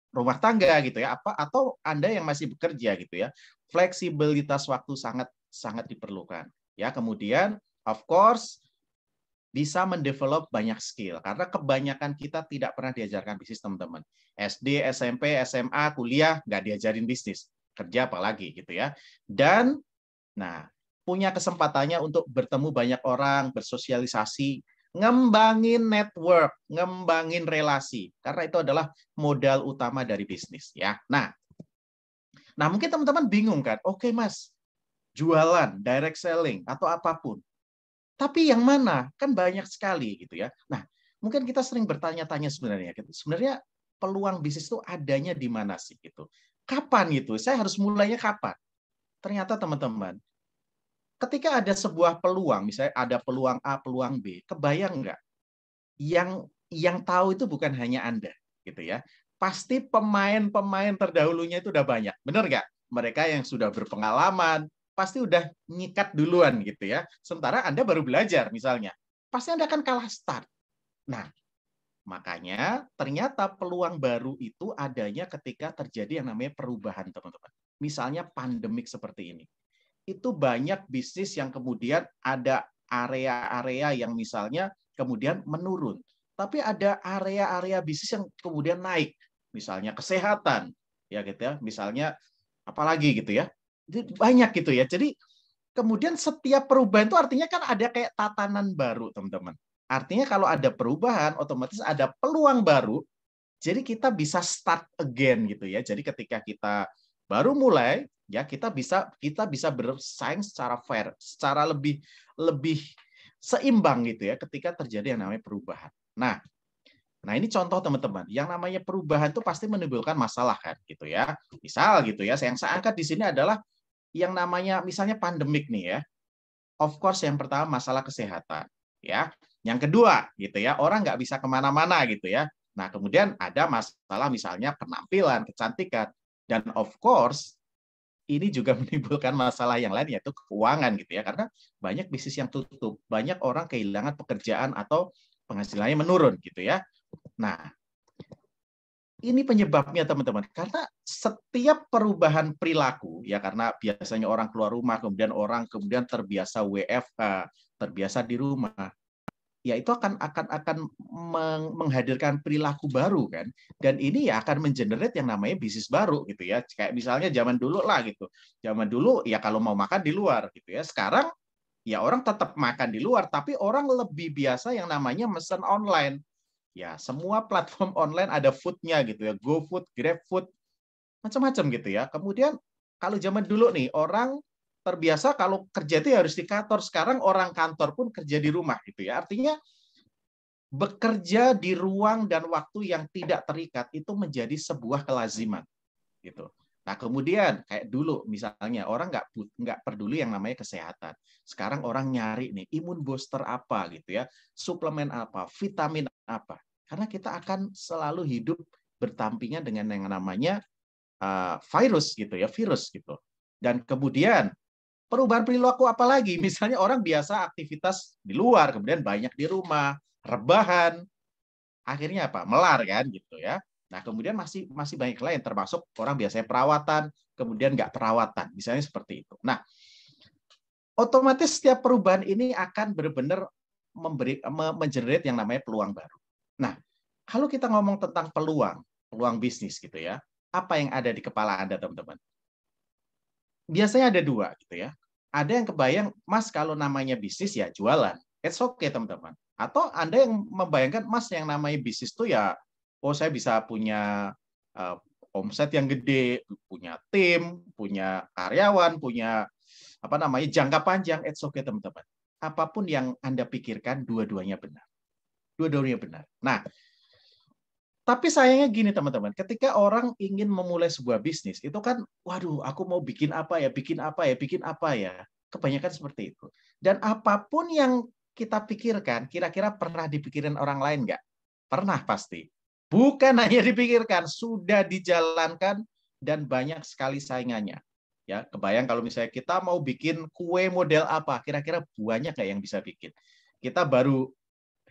rumah tangga gitu ya, atau Anda yang masih bekerja gitu ya, fleksibilitas waktu sangat diperlukan. Ya, kemudian of course bisa mendevelop banyak skill, karena kebanyakan kita tidak pernah diajarkan bisnis, teman-teman. SD, SMP, SMA, kuliah nggak diajarin bisnis, kerja apalagi gitu ya. Dan punya kesempatannya untuk bertemu banyak orang, bersosialisasi, ngembangin network, ngembangin relasi, karena itu adalah modal utama dari bisnis ya. Nah mungkin teman-teman bingung kan, oke Mas, jualan, direct selling atau apapun, tapi yang mana? Kan banyak sekali gitu ya. Nah, mungkin kita sering bertanya-tanya sebenarnya peluang bisnis itu adanya di mana sih gitu. Kapan gitu? Saya harus mulainya kapan? Ternyata teman-teman, ketika ada sebuah peluang, misalnya ada peluang A, peluang B, kebayang nggak? Yang tahu itu bukan hanya Anda gitu ya. Pasti pemain-pemain terdahulunya itu udah banyak. Benar nggak? Mereka yang sudah berpengalaman, pasti udah nyikat duluan gitu ya. Sementara Anda baru belajar misalnya, pasti Anda akan kalah start. Nah, makanya ternyata peluang baru itu adanya ketika terjadi yang namanya perubahan, teman-teman. Misalnya pandemik seperti ini. Itu banyak bisnis yang kemudian ada area-area yang misalnya kemudian menurun. Tapi ada area-area bisnis yang kemudian naik. Misalnya kesehatan, ya gitu ya. Misalnya apalagi gitu ya. Banyak gitu ya. Jadi kemudian setiap perubahan itu artinya kan ada kayak tatanan baru, teman-teman. Artinya kalau ada perubahan, otomatis ada peluang baru. Jadi kita bisa start again gitu ya. Jadi ketika kita baru mulai, ya kita bisa bersaing secara fair, secara lebih seimbang gitu ya ketika terjadi yang namanya perubahan. Nah ini contoh, teman-teman. Yang namanya perubahan itu pasti menimbulkan masalah kan gitu ya. Misal gitu ya, yang saya angkat di sini adalah yang namanya misalnya pandemik nih ya. Of course yang pertama masalah kesehatan ya. Yang kedua gitu ya, orang nggak bisa kemana-mana gitu ya. Nah kemudian ada masalah misalnya penampilan, kecantikan, dan of course ini juga menimbulkan masalah yang lain, yaitu keuangan gitu ya, karena banyak bisnis yang tutup, banyak orang kehilangan pekerjaan atau penghasilannya menurun gitu ya. Nah, ini penyebabnya, teman-teman, karena setiap perubahan perilaku ya, karena biasanya orang keluar rumah, kemudian terbiasa WFH, terbiasa di rumah, ya itu akan menghadirkan perilaku baru kan, dan ini ya akan mengenerate yang namanya bisnis baru gitu ya. Kayak misalnya zaman dulu lah gitu, zaman dulu ya kalau mau makan di luar gitu ya, sekarang ya orang tetap makan di luar, tapi orang lebih biasa yang namanya mesen online ya. Semua platform online ada foodnya gitu ya, GoFood, GrabFood, macam-macam gitu ya. Kemudian kalau zaman dulu nih orang terbiasa kalau kerja itu harus di kantor, sekarang orang kantor pun kerja di rumah gitu ya. Artinya bekerja di ruang dan waktu yang tidak terikat itu menjadi sebuah kelaziman, gitu. Nah, kemudian kayak dulu misalnya orang nggak peduli yang namanya kesehatan. Sekarang orang nyari nih imun booster apa gitu ya, suplemen apa, vitamin apa. Karena kita akan selalu hidup berdampingan dengan yang namanya virus gitu ya, virus gitu. Dan kemudian perubahan perilaku apa lagi? Misalnya orang biasa aktivitas di luar, kemudian banyak di rumah, rebahan, akhirnya apa? Melar kan gitu ya. Nah, kemudian masih banyak lain, termasuk orang biasanya perawatan, kemudian nggak perawatan, misalnya seperti itu. Nah, otomatis setiap perubahan ini akan benar-benar mengenerate yang namanya peluang baru. Nah, kalau kita ngomong tentang peluang bisnis gitu ya, apa yang ada di kepala Anda, teman-teman? Biasanya ada dua gitu ya. Ada yang kebayang, Mas, kalau namanya bisnis ya jualan. It's okay, teman-teman. Atau Anda yang membayangkan, Mas, yang namanya bisnis itu ya, oh saya bisa punya omset yang gede, punya tim, punya karyawan, punya apa namanya jangka panjang. It's okay, teman-teman. Apapun yang Anda pikirkan, dua-duanya benar. Dua-duanya benar. Nah, tapi sayangnya gini teman-teman, ketika orang ingin memulai sebuah bisnis, itu kan, waduh, aku mau bikin apa ya, bikin apa ya, bikin apa ya. Kebanyakan seperti itu. Dan apapun yang kita pikirkan, kira-kira pernah dipikirin orang lain nggak? Pernah pasti. Bukan hanya dipikirkan, sudah dijalankan dan banyak sekali saingannya. Ya, kebayang kalau misalnya kita mau bikin kue model apa, kira-kira banyak nggak yang bisa bikin? Kita baru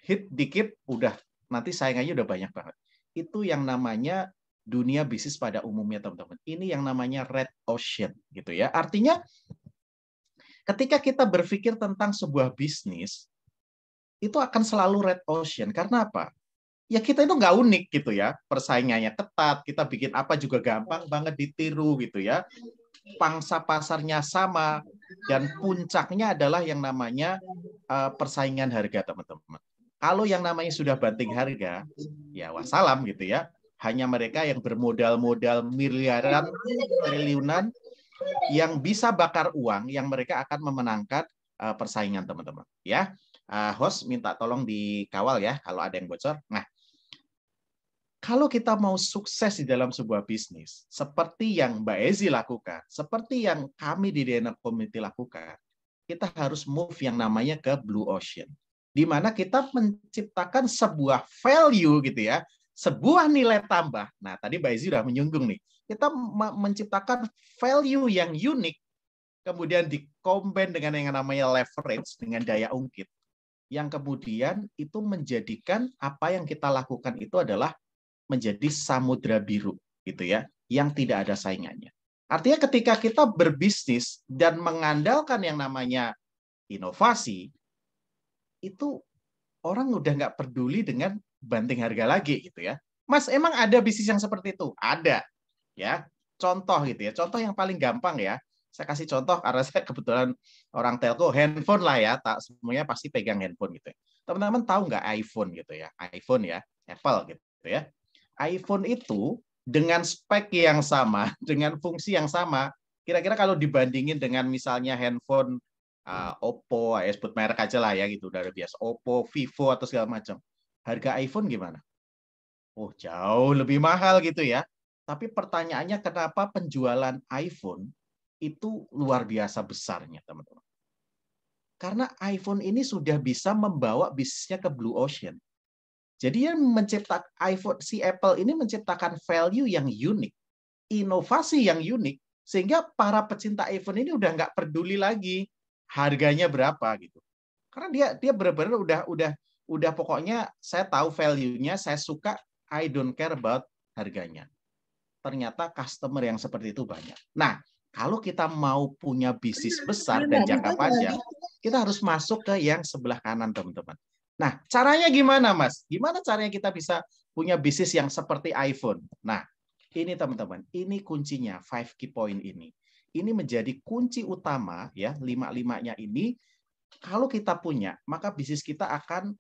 hit dikit, udah nanti saingannya udah banyak banget. Itu yang namanya dunia bisnis pada umumnya, teman-teman. Ini yang namanya red ocean gitu ya. Artinya ketika kita berpikir tentang sebuah bisnis, itu akan selalu red ocean. Karena apa? Ya kita itu nggak unik gitu ya. Persaingannya ketat, kita bikin apa juga gampang banget ditiru gitu ya. Pangsa pasarnya sama, dan puncaknya adalah yang namanya persaingan harga, teman-teman. Kalau yang namanya sudah banting harga, ya wassalam gitu ya. Hanya mereka yang bermodal-modal miliaran, triliunan, yang bisa bakar uang, yang mereka akan memenangkan persaingan, teman-teman. Ya, host minta tolong dikawal ya kalau ada yang bocor. Nah, kalau kita mau sukses di dalam sebuah bisnis, seperti yang Mbak Ezi lakukan, seperti yang kami di DNA Community lakukan, kita harus move yang namanya ke blue ocean. Di mana kita menciptakan sebuah value gitu ya, sebuah nilai tambah. Nah, tadi Mbak Ezi sudah menyinggung nih. Kita menciptakan value yang unik, kemudian dikombin dengan yang namanya leverage, dengan daya ungkit. Yang kemudian itu menjadikan apa yang kita lakukan itu adalah menjadi samudra biru gitu ya, yang tidak ada saingannya. Artinya ketika kita berbisnis dan mengandalkan yang namanya inovasi, itu orang udah nggak peduli dengan banting harga lagi gitu ya. Mas, emang ada bisnis yang seperti itu? Ada ya. Contoh gitu ya. Contoh yang paling gampang ya. Saya kasih contoh karena saya kebetulan orang telco, handphone lah ya, tak semuanya pasti pegang handphone gitu ya. Teman-teman tahu nggak iPhone gitu ya? iPhone ya, Apple gitu ya. iPhone itu dengan spek yang sama, dengan fungsi yang sama, kira-kira kalau dibandingin dengan misalnya handphone Oppo, ya sebut merek aja lah ya gitu, udah biasa Oppo, Vivo atau segala macam. Harga iPhone gimana? Oh, jauh lebih mahal gitu ya. Tapi pertanyaannya kenapa penjualan iPhone itu luar biasa besarnya, teman-teman? Karena iPhone ini sudah bisa membawa bisnisnya ke blue ocean. Jadi yang menciptakan iPhone, si Apple ini menciptakan value yang unik, inovasi yang unik, sehingga para pecinta iPhone ini udah nggak peduli lagi harganya berapa gitu. Karena dia benar-benar udah pokoknya saya tahu value-nya, saya suka, I don't care about harganya. Ternyata customer yang seperti itu banyak. Nah, kalau kita mau punya bisnis besar dan jangka panjang, kita harus masuk ke yang sebelah kanan, teman-teman. Nah, caranya gimana, Mas? Gimana caranya kita bisa punya bisnis yang seperti iPhone? Nah, ini teman-teman, ini kuncinya, 5 key point ini. Ini menjadi kunci utama ya, 5-5-nya ini. Kalau kita punya, maka bisnis kita akan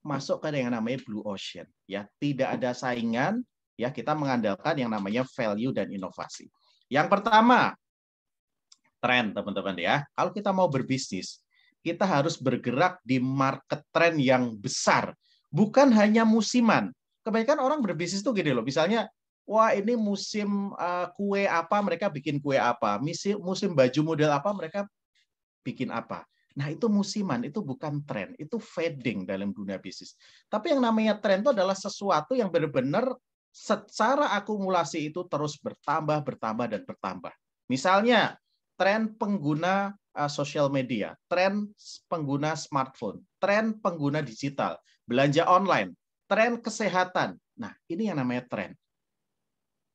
masuk ke yang namanya blue ocean. Ya, tidak ada saingan. Ya, kita mengandalkan yang namanya value dan inovasi. Yang pertama, tren, teman-teman ya. Kalau kita mau berbisnis, kita harus bergerak di market trend yang besar, bukan hanya musiman. Kebanyakan orang berbisnis tuh gini loh, misalnya, wah ini musim kue apa, mereka bikin kue apa. Musim baju model apa, mereka bikin apa. Nah, itu musiman, itu bukan tren, itu fading dalam dunia bisnis. Tapi yang namanya tren itu adalah sesuatu yang benar-benar secara akumulasi itu terus bertambah, bertambah, dan bertambah. Misalnya, tren pengguna sosial media, tren pengguna smartphone, tren pengguna digital, belanja online, tren kesehatan. Nah, ini yang namanya tren.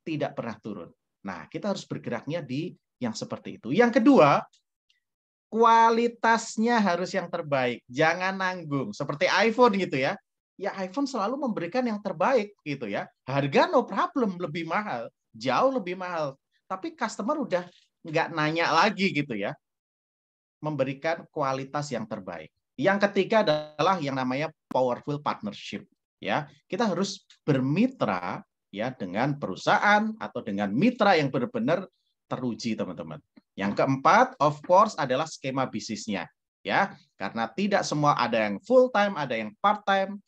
Tidak pernah turun. Nah, kita harus bergeraknya di yang seperti itu. Yang kedua, kualitasnya harus yang terbaik. Jangan nanggung. Seperti iPhone gitu ya. Ya iPhone selalu memberikan yang terbaik gitu ya. Harga no problem, lebih mahal. Jauh lebih mahal. Tapi customer udah nggak nanya lagi gitu ya. Memberikan kualitas yang terbaik. Yang ketiga adalah yang namanya powerful partnership. Ya, kita harus bermitra ya dengan perusahaan atau dengan mitra yang benar-benar teruji, teman-teman. Yang keempat, of course, adalah skema bisnisnya. Ya, karena tidak semua ada yang full time, ada yang part time.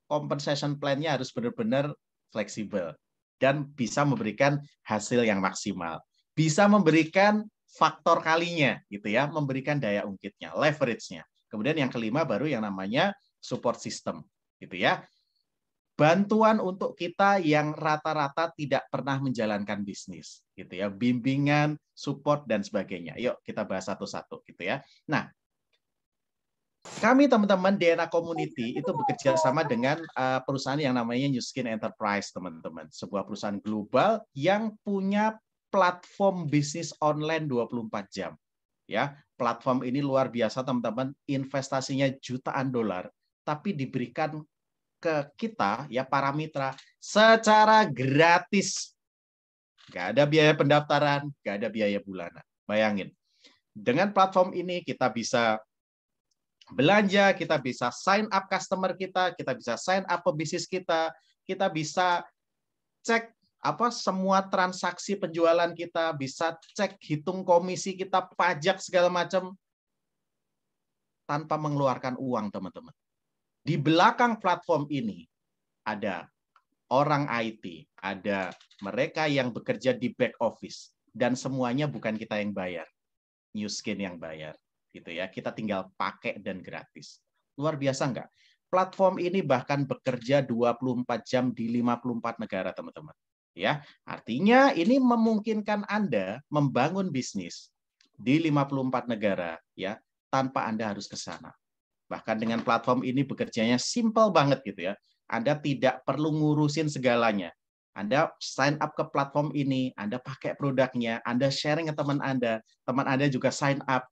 Compensation plan-nya harus benar-benar fleksibel dan bisa memberikan hasil yang maksimal. Bisa memberikan faktor kalinya, gitu ya, memberikan daya ungkitnya, leverage-nya. Kemudian yang kelima baru yang namanya support system, gitu ya. Bantuan untuk kita yang rata-rata tidak pernah menjalankan bisnis, gitu ya, bimbingan, support dan sebagainya. Yuk kita bahas satu-satu, gitu ya. Nah, kami teman-teman DNA Community itu bekerja sama dengan perusahaan yang namanya New Skin Enterprise, teman-teman, sebuah perusahaan global yang punya platform bisnis online 24 jam. Ya, platform ini luar biasa, teman-teman, investasinya jutaan dolar, tapi diberikan ke kita ya para mitra secara gratis. Nggak ada biaya pendaftaran, nggak ada biaya bulanan. Bayangin, dengan platform ini kita bisa belanja, kita bisa sign up customer kita bisa sign up pebisnis kita bisa cek apa semua transaksi penjualan kita, bisa cek hitung komisi kita, pajak segala macam tanpa mengeluarkan uang, teman-teman. Di belakang platform ini ada orang IT, ada mereka yang bekerja di back office, dan semuanya bukan kita yang bayar, New Skin yang bayar, gitu ya. Kita tinggal pakai dan gratis. Luar biasa nggak? Platform ini bahkan bekerja 24 jam di 54 negara, teman-teman. Ya, artinya ini memungkinkan Anda membangun bisnis di 54 negara, ya, tanpa Anda harus ke sana. Bahkan dengan platform ini bekerjanya simple banget gitu ya. Anda tidak perlu ngurusin segalanya. Anda sign up ke platform ini, Anda pakai produknya, Anda sharing ke teman Anda juga sign up.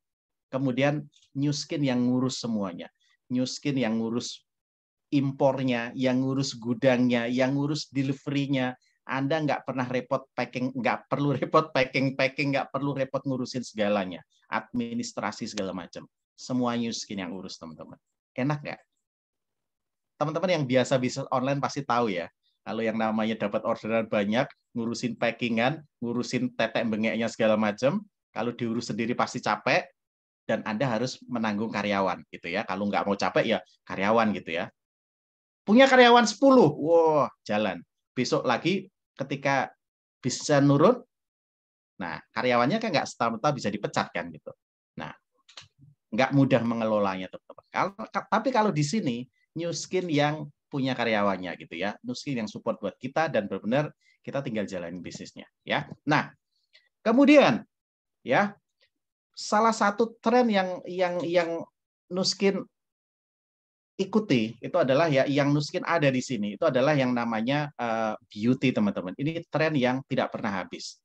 Kemudian New Skin yang ngurus semuanya. New Skin yang ngurus impornya, yang ngurus gudangnya, yang ngurus delivery-nya. Anda nggak pernah repot packing, nggak perlu repot packing, nggak perlu repot ngurusin segalanya. Administrasi segala macam. Semua New Skin yang urus, teman-teman. Enak nggak? Teman-teman yang biasa bisnis online pasti tahu ya. Kalau yang namanya dapat orderan banyak, ngurusin packingan, ngurusin tetek bengeknya segala macam, kalau diurus sendiri pasti capek, dan Anda harus menanggung karyawan gitu ya. Kalau nggak mau capek ya karyawan gitu ya. Punya karyawan 10, wow, jalan. Besok lagi ketika bisa nurun, nah karyawannya kan nggak serta-merta bisa dipecat kan gitu. Nah, nggak mudah mengelolanya, teman-teman. Tapi kalau di sini New Skin yang punya karyawannya gitu ya, New Skin yang support buat kita dan benar-benar kita tinggal jalanin bisnisnya ya. Nah, kemudian ya salah satu tren yang New Skin ikuti itu adalah ya yang New Skin ada di sini itu adalah yang namanya beauty, teman-teman. Ini tren yang tidak pernah habis.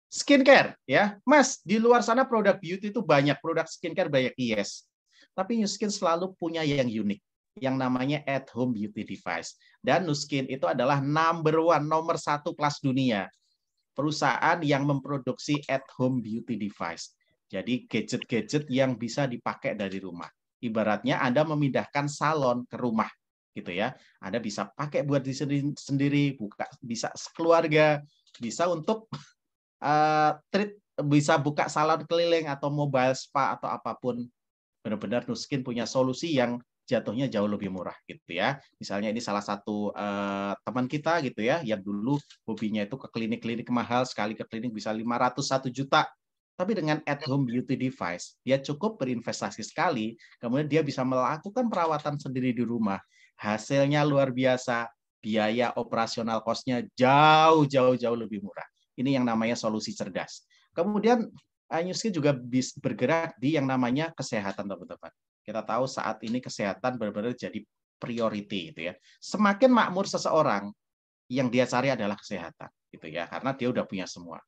Skincare ya, Mas, di luar sana produk beauty itu banyak, produk skincare banyak, yes. Tapi New Skin selalu punya yang unik, yang namanya at home beauty device. Dan New Skin itu adalah nomor 1 kelas dunia. Perusahaan yang memproduksi at home beauty device. Jadi gadget-gadget yang bisa dipakai dari rumah. Ibaratnya Anda memindahkan salon ke rumah gitu ya. Anda bisa pakai buat diri sendiri, bisa keluarga, bisa untuk bisa buka salon keliling atau mobile spa atau apapun. Benar-benar New Skin punya solusi yang jatuhnya jauh lebih murah gitu ya. Misalnya ini salah satu teman kita gitu ya, yang dulu hobinya itu ke klinik-klinik mahal, sekali ke klinik bisa 500 1 juta. Tapi dengan at home beauty device, dia cukup berinvestasi sekali, kemudian dia bisa melakukan perawatan sendiri di rumah. Hasilnya luar biasa, biaya operasional cost-nya jauh lebih murah. Ini yang namanya solusi cerdas. Kemudian Nu Skin juga bergerak di yang namanya kesehatan, teman-teman. Kita tahu saat ini kesehatan benar-benar jadi priority gitu ya. Semakin makmur seseorang, yang dia cari adalah kesehatan gitu ya, karena dia udah punya semua.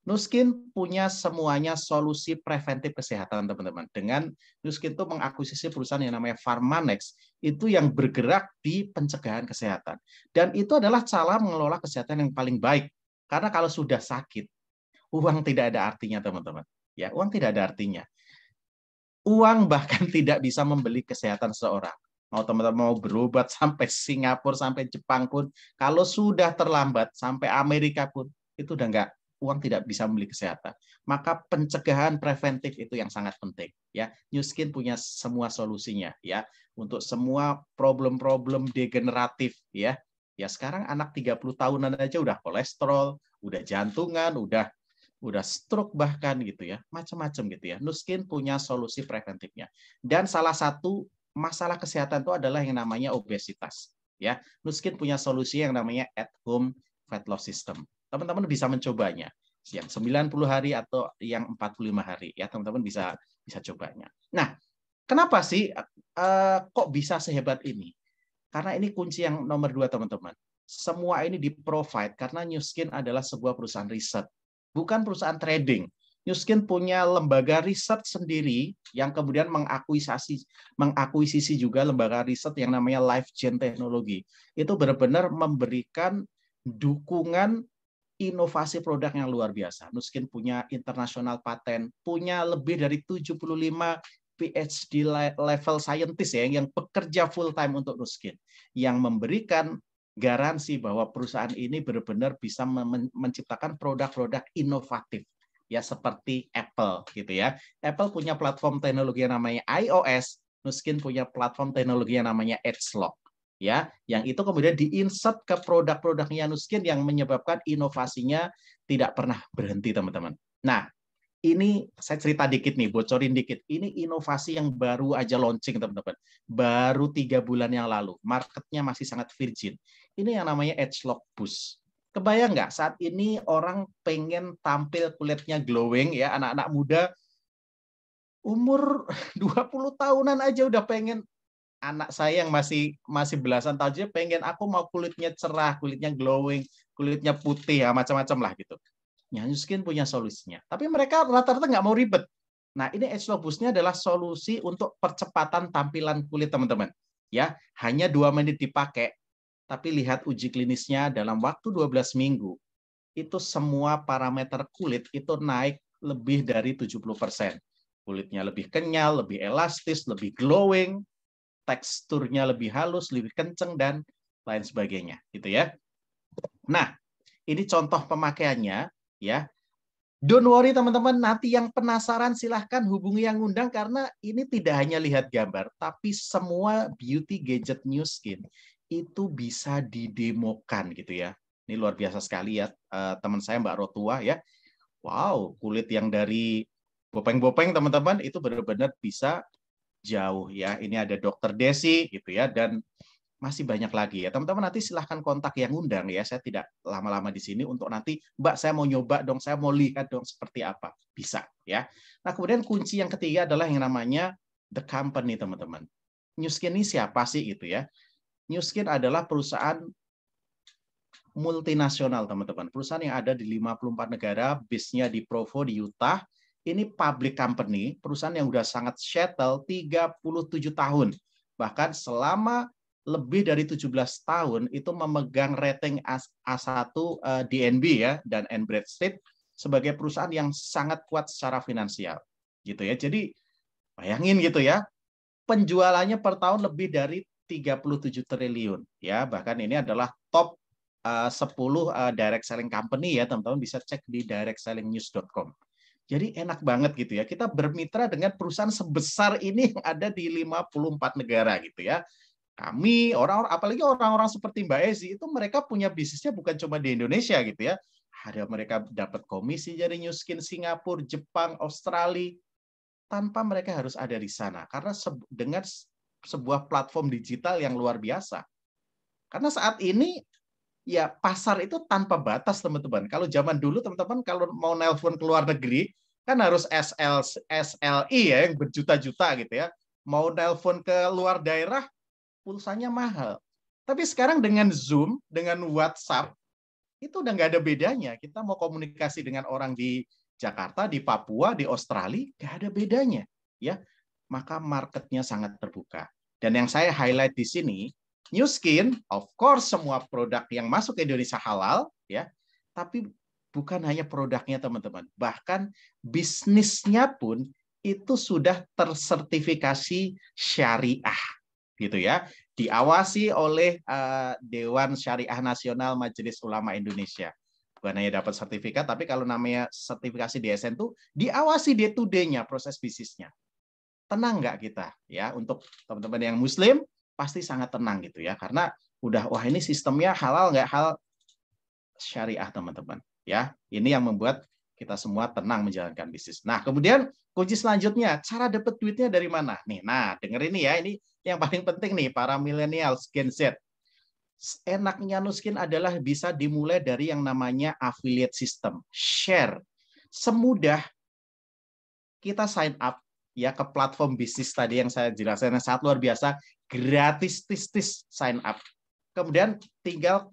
Nu Skin punya semuanya solusi preventif kesehatan, teman-teman. Dengan Nu Skin itu mengakuisisi perusahaan yang namanya Pharmanex, itu yang bergerak di pencegahan kesehatan. Dan itu adalah cara mengelola kesehatan yang paling baik. Karena kalau sudah sakit, uang tidak ada artinya, teman-teman. Ya, uang tidak ada artinya. Uang bahkan tidak bisa membeli kesehatan seseorang. Mau teman-teman mau berobat sampai Singapura, sampai Jepang pun, kalau sudah terlambat sampai Amerika pun, itu udah nggak, uang tidak bisa membeli kesehatan. Maka pencegahan preventif itu yang sangat penting. Ya, Nu Skin punya semua solusinya ya untuk semua problem-problem degeneratif ya. Ya sekarang anak 30 tahunan aja udah kolesterol, udah jantungan, udah stroke bahkan gitu ya, macam-macam gitu ya. Nu Skin punya solusi preventifnya. Dan salah satu masalah kesehatan itu adalah yang namanya obesitas. Ya, Nu Skin punya solusi yang namanya at home fat loss system. Teman-teman bisa mencobanya yang 90 hari atau yang 45 hari ya, teman-teman bisa cobanya. Nah, kenapa sih kok bisa sehebat ini? Karena ini kunci yang nomor 2, teman-teman. Semua ini di-provide karena Nu Skin adalah sebuah perusahaan riset, bukan perusahaan trading. Nu Skin punya lembaga riset sendiri yang kemudian mengakuisisi juga lembaga riset yang namanya LifeGen Technology. Itu benar-benar memberikan dukungan inovasi produk yang luar biasa. Nu Skin punya international patent, punya lebih dari 75 PhD level scientist ya yang bekerja full time untuk Nu Skin, yang memberikan garansi bahwa perusahaan ini benar-benar bisa menciptakan produk-produk inovatif ya seperti Apple gitu ya. Apple punya platform teknologi yang namanya iOS, Nu Skin punya platform teknologi yang namanya EdgeLock ya, yang itu kemudian diinsert ke produk-produknya Nu Skin yang menyebabkan inovasinya tidak pernah berhenti, teman-teman. Nah, ini saya cerita dikit nih, bocorin dikit. Ini inovasi yang baru aja launching, teman-teman. Baru 3 bulan yang lalu. Marketnya masih sangat virgin. Ini yang namanya EdgeLock Boost. Kebayang nggak saat ini orang pengen tampil kulitnya glowing ya, anak-anak muda umur 20 tahunan aja udah pengen. Anak saya yang masih belasan tahun aja pengen, aku mau kulitnya cerah, kulitnya glowing, kulitnya putih ya, macam-macam lah gitu. Nu Skin punya solusinya. Tapi mereka rata-rata nggak mau ribet. Nah, ini EdgeLock Boost-nya adalah solusi untuk percepatan tampilan kulit, teman-teman. Ya, hanya 2 menit dipakai, tapi lihat uji klinisnya dalam waktu 12 minggu. Itu semua parameter kulit itu naik lebih dari 70%. Kulitnya lebih kenyal, lebih elastis, lebih glowing, teksturnya lebih halus, lebih kenceng, dan lain sebagainya. Gitu ya. Nah, ini contoh pemakaiannya ya. Don't worry teman-teman, nanti yang penasaran silahkan hubungi yang ngundang karena ini tidak hanya lihat gambar, tapi semua beauty gadget Nu Skin itu bisa didemokan gitu ya. Ini luar biasa sekali ya, teman saya Mbak Rotua ya. Wow, kulit yang dari bopeng-bopeng teman-teman itu benar-benar bisa jauh ya. Ini ada Dokter Desi gitu ya, dan masih banyak lagi ya. Teman-teman nanti silahkan kontak yang undang ya. Saya tidak lama-lama di sini untuk nanti, Mbak saya mau nyoba dong, saya mau lihat dong seperti apa. Bisa ya. Nah kemudian kunci yang ketiga adalah yang namanya the company, teman-teman. Nu Skin ini siapa sih gitu ya? Nu Skin adalah perusahaan multinasional, teman-teman. Perusahaan yang ada di 54 negara, base-nya di Provo di Utah. Ini public company, perusahaan yang sudah sangat settle 37 tahun. Bahkan selama lebih dari 17 tahun itu memegang rating A1 DNB ya dan Bradstreet sebagai perusahaan yang sangat kuat secara finansial. Gitu ya. Jadi bayangin gitu ya. Penjualannya per tahun lebih dari 37 triliun ya. Bahkan ini adalah top 10 direct selling company ya, teman-teman bisa cek di directselling news.com. Jadi enak banget gitu ya. Kita bermitra dengan perusahaan sebesar ini yang ada di 54 negara gitu ya. Kami orang-orang, apalagi orang-orang seperti Mbak Ezi itu mereka punya bisnisnya bukan cuma di Indonesia gitu ya. Ada mereka dapat komisi dari New Skin Singapura, Jepang, Australia tanpa mereka harus ada di sana karena dengan sebuah platform digital yang luar biasa. Karena saat ini ya pasar itu tanpa batas teman-teman. Kalau zaman dulu teman-teman kalau mau nelpon ke luar negeri kan harus SLI ya yang berjuta-juta gitu ya. Mau nelpon ke luar daerah pulsanya mahal. Tapi sekarang dengan Zoom, dengan WhatsApp itu udah nggak ada bedanya. Kita mau komunikasi dengan orang di Jakarta, di Papua, di Australia nggak ada bedanya ya. Maka marketnya sangat terbuka. Dan yang saya highlight di sini New Skin, of course semua produk yang masuk ke Indonesia halal, ya. Tapi bukan hanya produknya teman-teman, bahkan bisnisnya pun itu sudah tersertifikasi syariah, gitu ya. Diawasi oleh Dewan Syariah Nasional Majelis Ulama Indonesia. Bukan hanya dapat sertifikat, tapi kalau namanya sertifikasi DSN itu diawasi day to day-nya proses bisnisnya. Tenang nggak kita, ya? Untuk teman-teman yang Muslim pasti sangat tenang gitu ya karena udah wah ini sistemnya halal nggak halal syariah teman-teman ya ini yang membuat kita semua tenang menjalankan bisnis. Nah kemudian kunci selanjutnya cara dapat duitnya dari mana nih. Nah denger ini ya ini yang paling penting nih para milenial Gen Z. Enaknya Nuskin adalah bisa dimulai dari yang namanya affiliate system share semudah kita sign up ya ke platform bisnis tadi yang saya jelaskan yang sangat luar biasa gratis tis sign up. Kemudian tinggal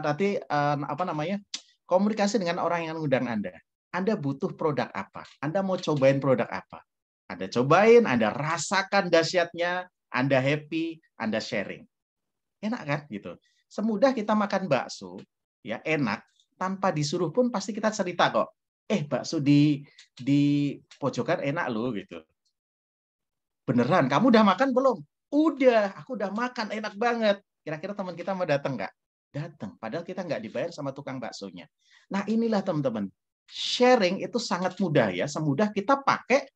nanti apa namanya komunikasi dengan orang yang undang Anda. Anda butuh produk apa? Anda mau cobain produk apa? Anda cobain, Anda rasakan dahsyatnya, Anda happy, Anda sharing. Enak kan gitu. Semudah kita makan bakso, ya enak tanpa disuruh pun pasti kita cerita kok. Bakso di pojokan enak loh gitu. Beneran, kamu udah makan belum? Udah, aku udah makan, enak banget. Kira-kira teman kita mau datang nggak? Datang, padahal kita nggak dibayar sama tukang baksonya. Nah inilah teman-teman, sharing itu sangat mudah ya, semudah kita pakai,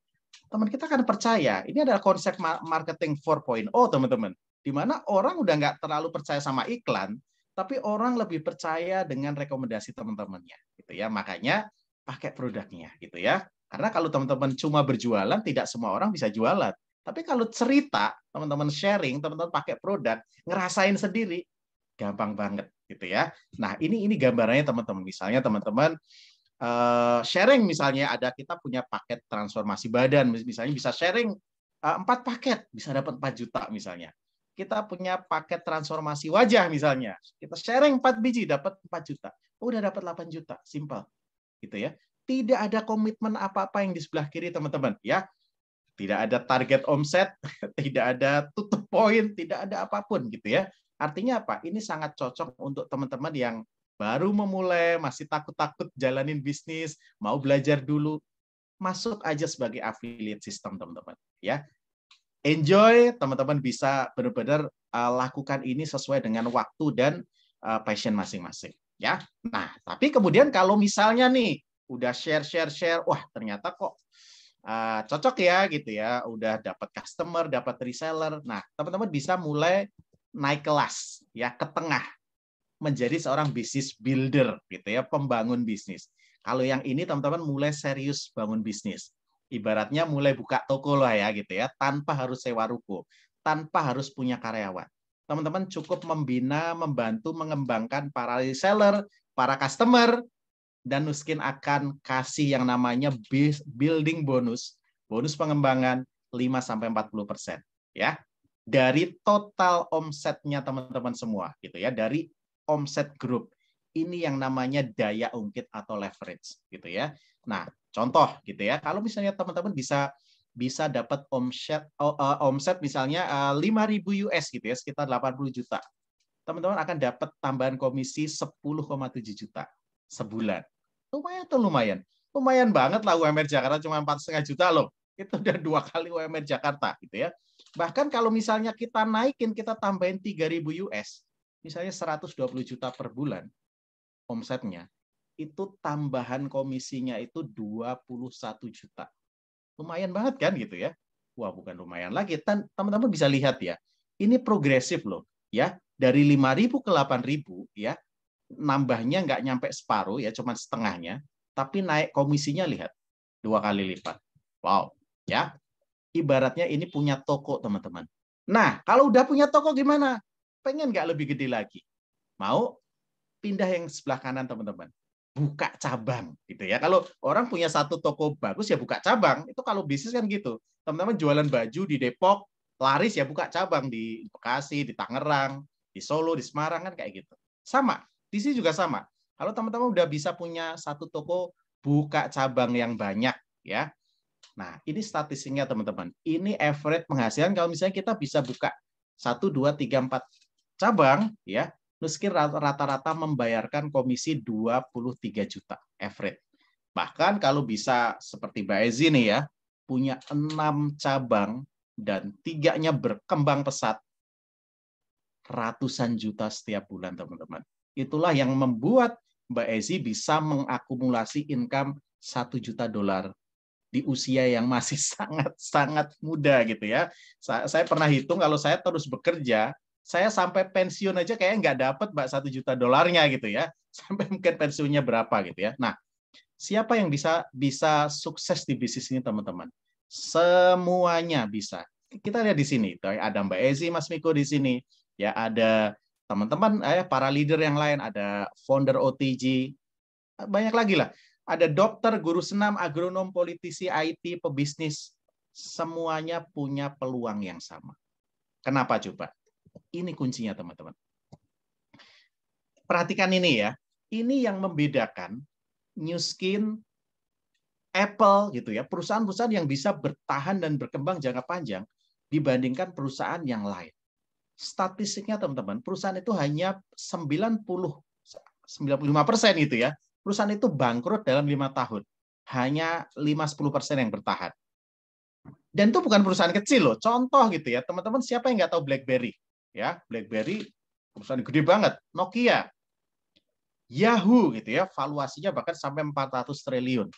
teman kita akan percaya. Ini adalah konsep marketing 4.0 teman-teman, di mana orang udah nggak terlalu percaya sama iklan, tapi orang lebih percaya dengan rekomendasi teman-temannya, gitu ya. Makanya pakai produknya, gitu ya. Karena kalau teman-teman cuma berjualan, tidak semua orang bisa jualan. Tapi kalau cerita, teman-teman sharing, teman-teman pakai produk, ngerasain sendiri, gampang banget gitu ya. Nah, ini gambarannya teman-teman. Misalnya teman-teman sharing misalnya ada kita punya paket transformasi badan, misalnya bisa sharing 4 paket, bisa dapat 4 juta misalnya. Kita punya paket transformasi wajah misalnya. Kita sharing 4 biji dapat 4 juta. Udah dapat 8 juta, simple. Gitu ya. Tidak ada komitmen apa-apa yang di sebelah kiri teman-teman ya. Tidak ada target omset, tidak ada tutup poin, tidak ada apapun gitu ya. Artinya apa? Ini sangat cocok untuk teman-teman yang baru memulai, masih takut-takut jalanin bisnis, mau belajar dulu, masuk aja sebagai affiliate system teman-teman ya. Enjoy, teman-teman bisa benar-benar lakukan ini sesuai dengan waktu dan passion masing-masing ya. Nah, tapi kemudian kalau misalnya nih udah share, wah ternyata kok cocok ya gitu ya, udah dapat customer, dapat reseller. Nah, teman-teman bisa mulai naik kelas ya ke tengah menjadi seorang business builder gitu ya, pembangun bisnis. Kalau yang ini teman-teman mulai serius bangun bisnis. Ibaratnya mulai buka toko lah ya gitu ya, tanpa harus sewa ruko, tanpa harus punya karyawan. Teman-teman cukup membina, membantu mengembangkan para reseller, para customer, dan Nuskin akan kasih yang namanya building bonus pengembangan 5-40% ya. Dari total omsetnya teman-teman semua gitu ya, dari omset grup. Ini yang namanya daya ungkit atau leverage gitu ya. Nah, contoh gitu ya, kalau misalnya teman-teman bisa dapat omset misalnya 5.000 US gitu ya, sekitar 80 juta. Teman-teman akan dapat tambahan komisi 10,7 juta sebulan. Lumayan tuh lumayan. Lumayan banget lah UMR Jakarta cuma 4,5 juta loh. Itu udah 2 kali UMR Jakarta gitu ya. Bahkan kalau misalnya kita naikin, kita tambahin 3.000 US, misalnya 120 juta per bulan omsetnya, itu tambahan komisinya itu 21 juta. Lumayan banget kan gitu ya. Wah, bukan lumayan lagi. Teman-teman bisa lihat ya. Ini progresif loh, ya. Dari 5.000 ke 8.000 ya. Nambahnya nggak nyampe separuh ya, cuma setengahnya, tapi naik komisinya lihat 2 kali lipat. Wow, ya. Ibaratnya ini punya toko, teman-teman. Nah, kalau udah punya toko gimana? Pengen nggak lebih gede lagi? Mau? Pindah yang sebelah kanan, teman-teman. Buka cabang, gitu ya. Kalau orang punya satu toko bagus, ya buka cabang. Itu kalau bisnis kan gitu. Teman-teman jualan baju di Depok, laris ya buka cabang di Bekasi, di Tangerang, di Solo, di Semarang, kan kayak gitu. Sama, di sini juga sama. Kalau teman-teman udah bisa punya satu toko, buka cabang yang banyak, ya. Nah, ini statistiknya teman-teman. Ini average penghasilan kalau misalnya kita bisa buka 1, 2, 3, 4 cabang, ya, meski rata-rata membayarkan komisi 23 juta average. Bahkan kalau bisa seperti Mbak Ezi nih ya, punya 6 cabang dan 3-nya berkembang pesat, ratusan juta setiap bulan, teman-teman. Itulah yang membuat Mbak Ezi bisa mengakumulasi income 1 juta dolar di usia yang masih sangat-sangat muda gitu ya. Saya pernah hitung kalau saya terus bekerja, saya sampai pensiun aja kayak nggak dapat Mbak 1 juta dolarnya gitu ya. Sampai mungkin pensiunnya berapa gitu ya. Nah, siapa yang bisa sukses di bisnis ini, teman-teman? Semuanya bisa. Kita lihat di sini, ada Mbak Ezi, Mas Miko di sini, ya ada teman-teman para leader yang lain, ada founder OTG, banyak lagi lah. Ada dokter, guru senam, agronom, politisi, IT, pebisnis, semuanya punya peluang yang sama. Kenapa coba? Ini kuncinya, teman-teman. Perhatikan ini ya. Ini yang membedakan Nu Skin, Apple gitu ya, perusahaan-perusahaan yang bisa bertahan dan berkembang jangka panjang dibandingkan perusahaan yang lain. Statistiknya, teman-teman, perusahaan itu hanya 95% gitu ya. Perusahaan itu bangkrut dalam 5 tahun. Hanya 5-10% yang bertahan. Dan itu bukan perusahaan kecil loh. Contoh gitu ya, teman-teman siapa yang nggak tahu BlackBerry? Ya, BlackBerry perusahaan gede banget. Nokia, Yahoo gitu ya, valuasinya bahkan sampai 400 triliun.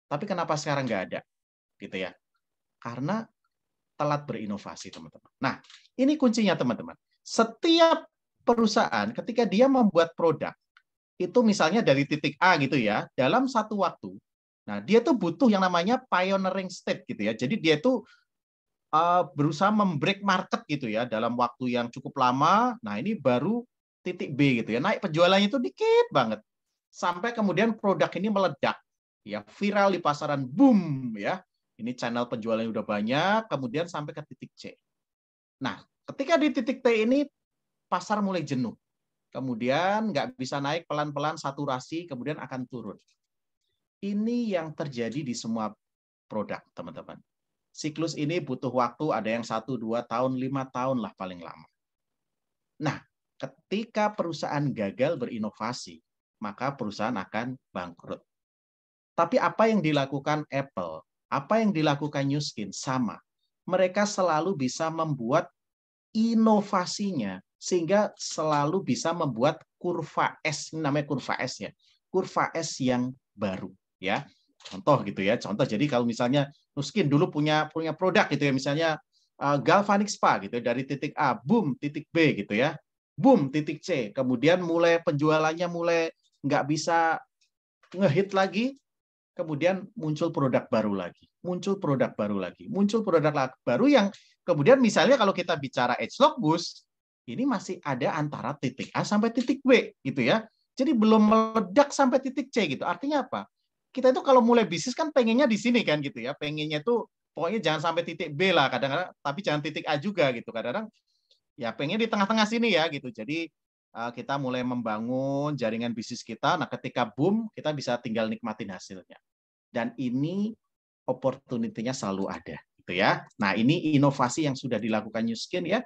Tapi kenapa sekarang nggak ada? Gitu ya. Karena telat berinovasi, teman-teman. Nah, ini kuncinya, teman-teman. Setiap perusahaan ketika dia membuat produk, itu misalnya dari titik A gitu ya, dalam satu waktu, nah dia tuh butuh yang namanya pioneering state gitu ya. Jadi dia tuh berusaha membreak market gitu ya dalam waktu yang cukup lama. Nah ini baru titik B gitu ya, naik penjualannya itu dikit banget, sampai kemudian produk ini meledak, ya viral di pasaran, boom ya. Ini channel penjualannya udah banyak, kemudian sampai ke titik C. Nah ketika di titik T ini pasar mulai jenuh. Kemudian nggak bisa naik, pelan-pelan saturasi, kemudian akan turun. Ini yang terjadi di semua produk, teman-teman. Siklus ini butuh waktu, ada yang 1-2 tahun, 5 tahun lah paling lama. Nah, ketika perusahaan gagal berinovasi, maka perusahaan akan bangkrut. Tapi apa yang dilakukan Apple, apa yang dilakukan Nu Skin, sama. Mereka selalu bisa membuat inovasinya, sehingga selalu bisa membuat kurva S, namanya kurva S ya, kurva S yang baru ya. Contoh gitu ya, contoh. Jadi kalau misalnya Nu Skin dulu punya produk gitu ya, misalnya Galvanic Spa gitu, dari titik A, boom, titik B gitu ya, boom, titik C, kemudian mulai penjualannya mulai nggak bisa ngehit lagi, kemudian muncul produk baru lagi, muncul produk baru lagi, muncul produk baru yang kemudian misalnya kalau kita bicara Agelock Boost, ini masih ada antara titik A sampai titik B gitu ya. Jadi belum meledak sampai titik C gitu. Artinya apa? Kita itu kalau mulai bisnis kan pengennya di sini kan gitu ya. Pengennya itu pokoknya jangan sampai titik B lah kadang-kadang, tapi jangan titik A juga gitu. Kadang-kadang ya pengen di tengah-tengah sini ya gitu. Jadi kita mulai membangun jaringan bisnis kita. Nah, ketika boom, kita bisa tinggal nikmatin hasilnya. Dan ini opportunity-nya selalu ada gitu ya. Nah, ini inovasi yang sudah dilakukan Nu Skin ya.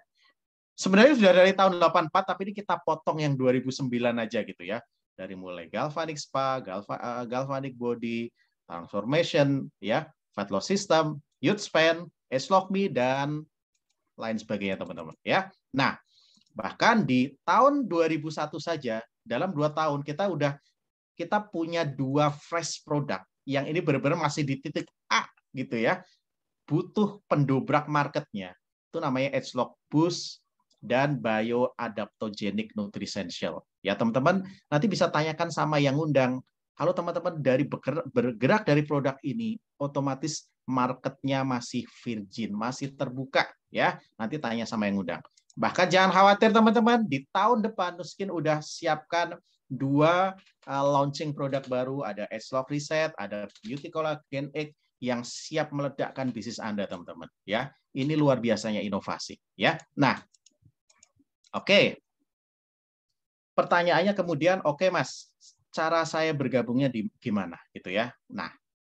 Sebenarnya sudah dari tahun 84, tapi ini kita potong yang 2009 aja gitu ya. Dari mulai Galvanic Spa, Galvanic Body, Transformation, ya, Fat Loss System, Youth Span, Agelock Me, dan lain sebagainya, teman-teman. Ya. Nah, bahkan di tahun 2001 saja, dalam 2 tahun kita udah kita punya 2 fresh product yang ini benar-benar masih di titik A gitu ya. Butuh pendobrak marketnya. Itu namanya Edgelog Boost dan Bioadaptogenic Nutricential. Ya teman-teman, nanti bisa tanyakan sama yang undang. Kalau teman-teman dari bergerak dari produk ini, otomatis marketnya masih virgin, masih terbuka ya. Nanti tanya sama yang undang. Bahkan jangan khawatir teman-teman, di tahun depan Nuskin udah siapkan 2 launching produk baru, ada Edgelog Reset, ada Beauty Collagen Egg yang siap meledakkan bisnis Anda teman-teman ya. Ini luar biasanya inovasi ya. Nah, oke. Pertanyaannya kemudian, oke Mas, cara saya bergabungnya gimana gitu ya. Nah,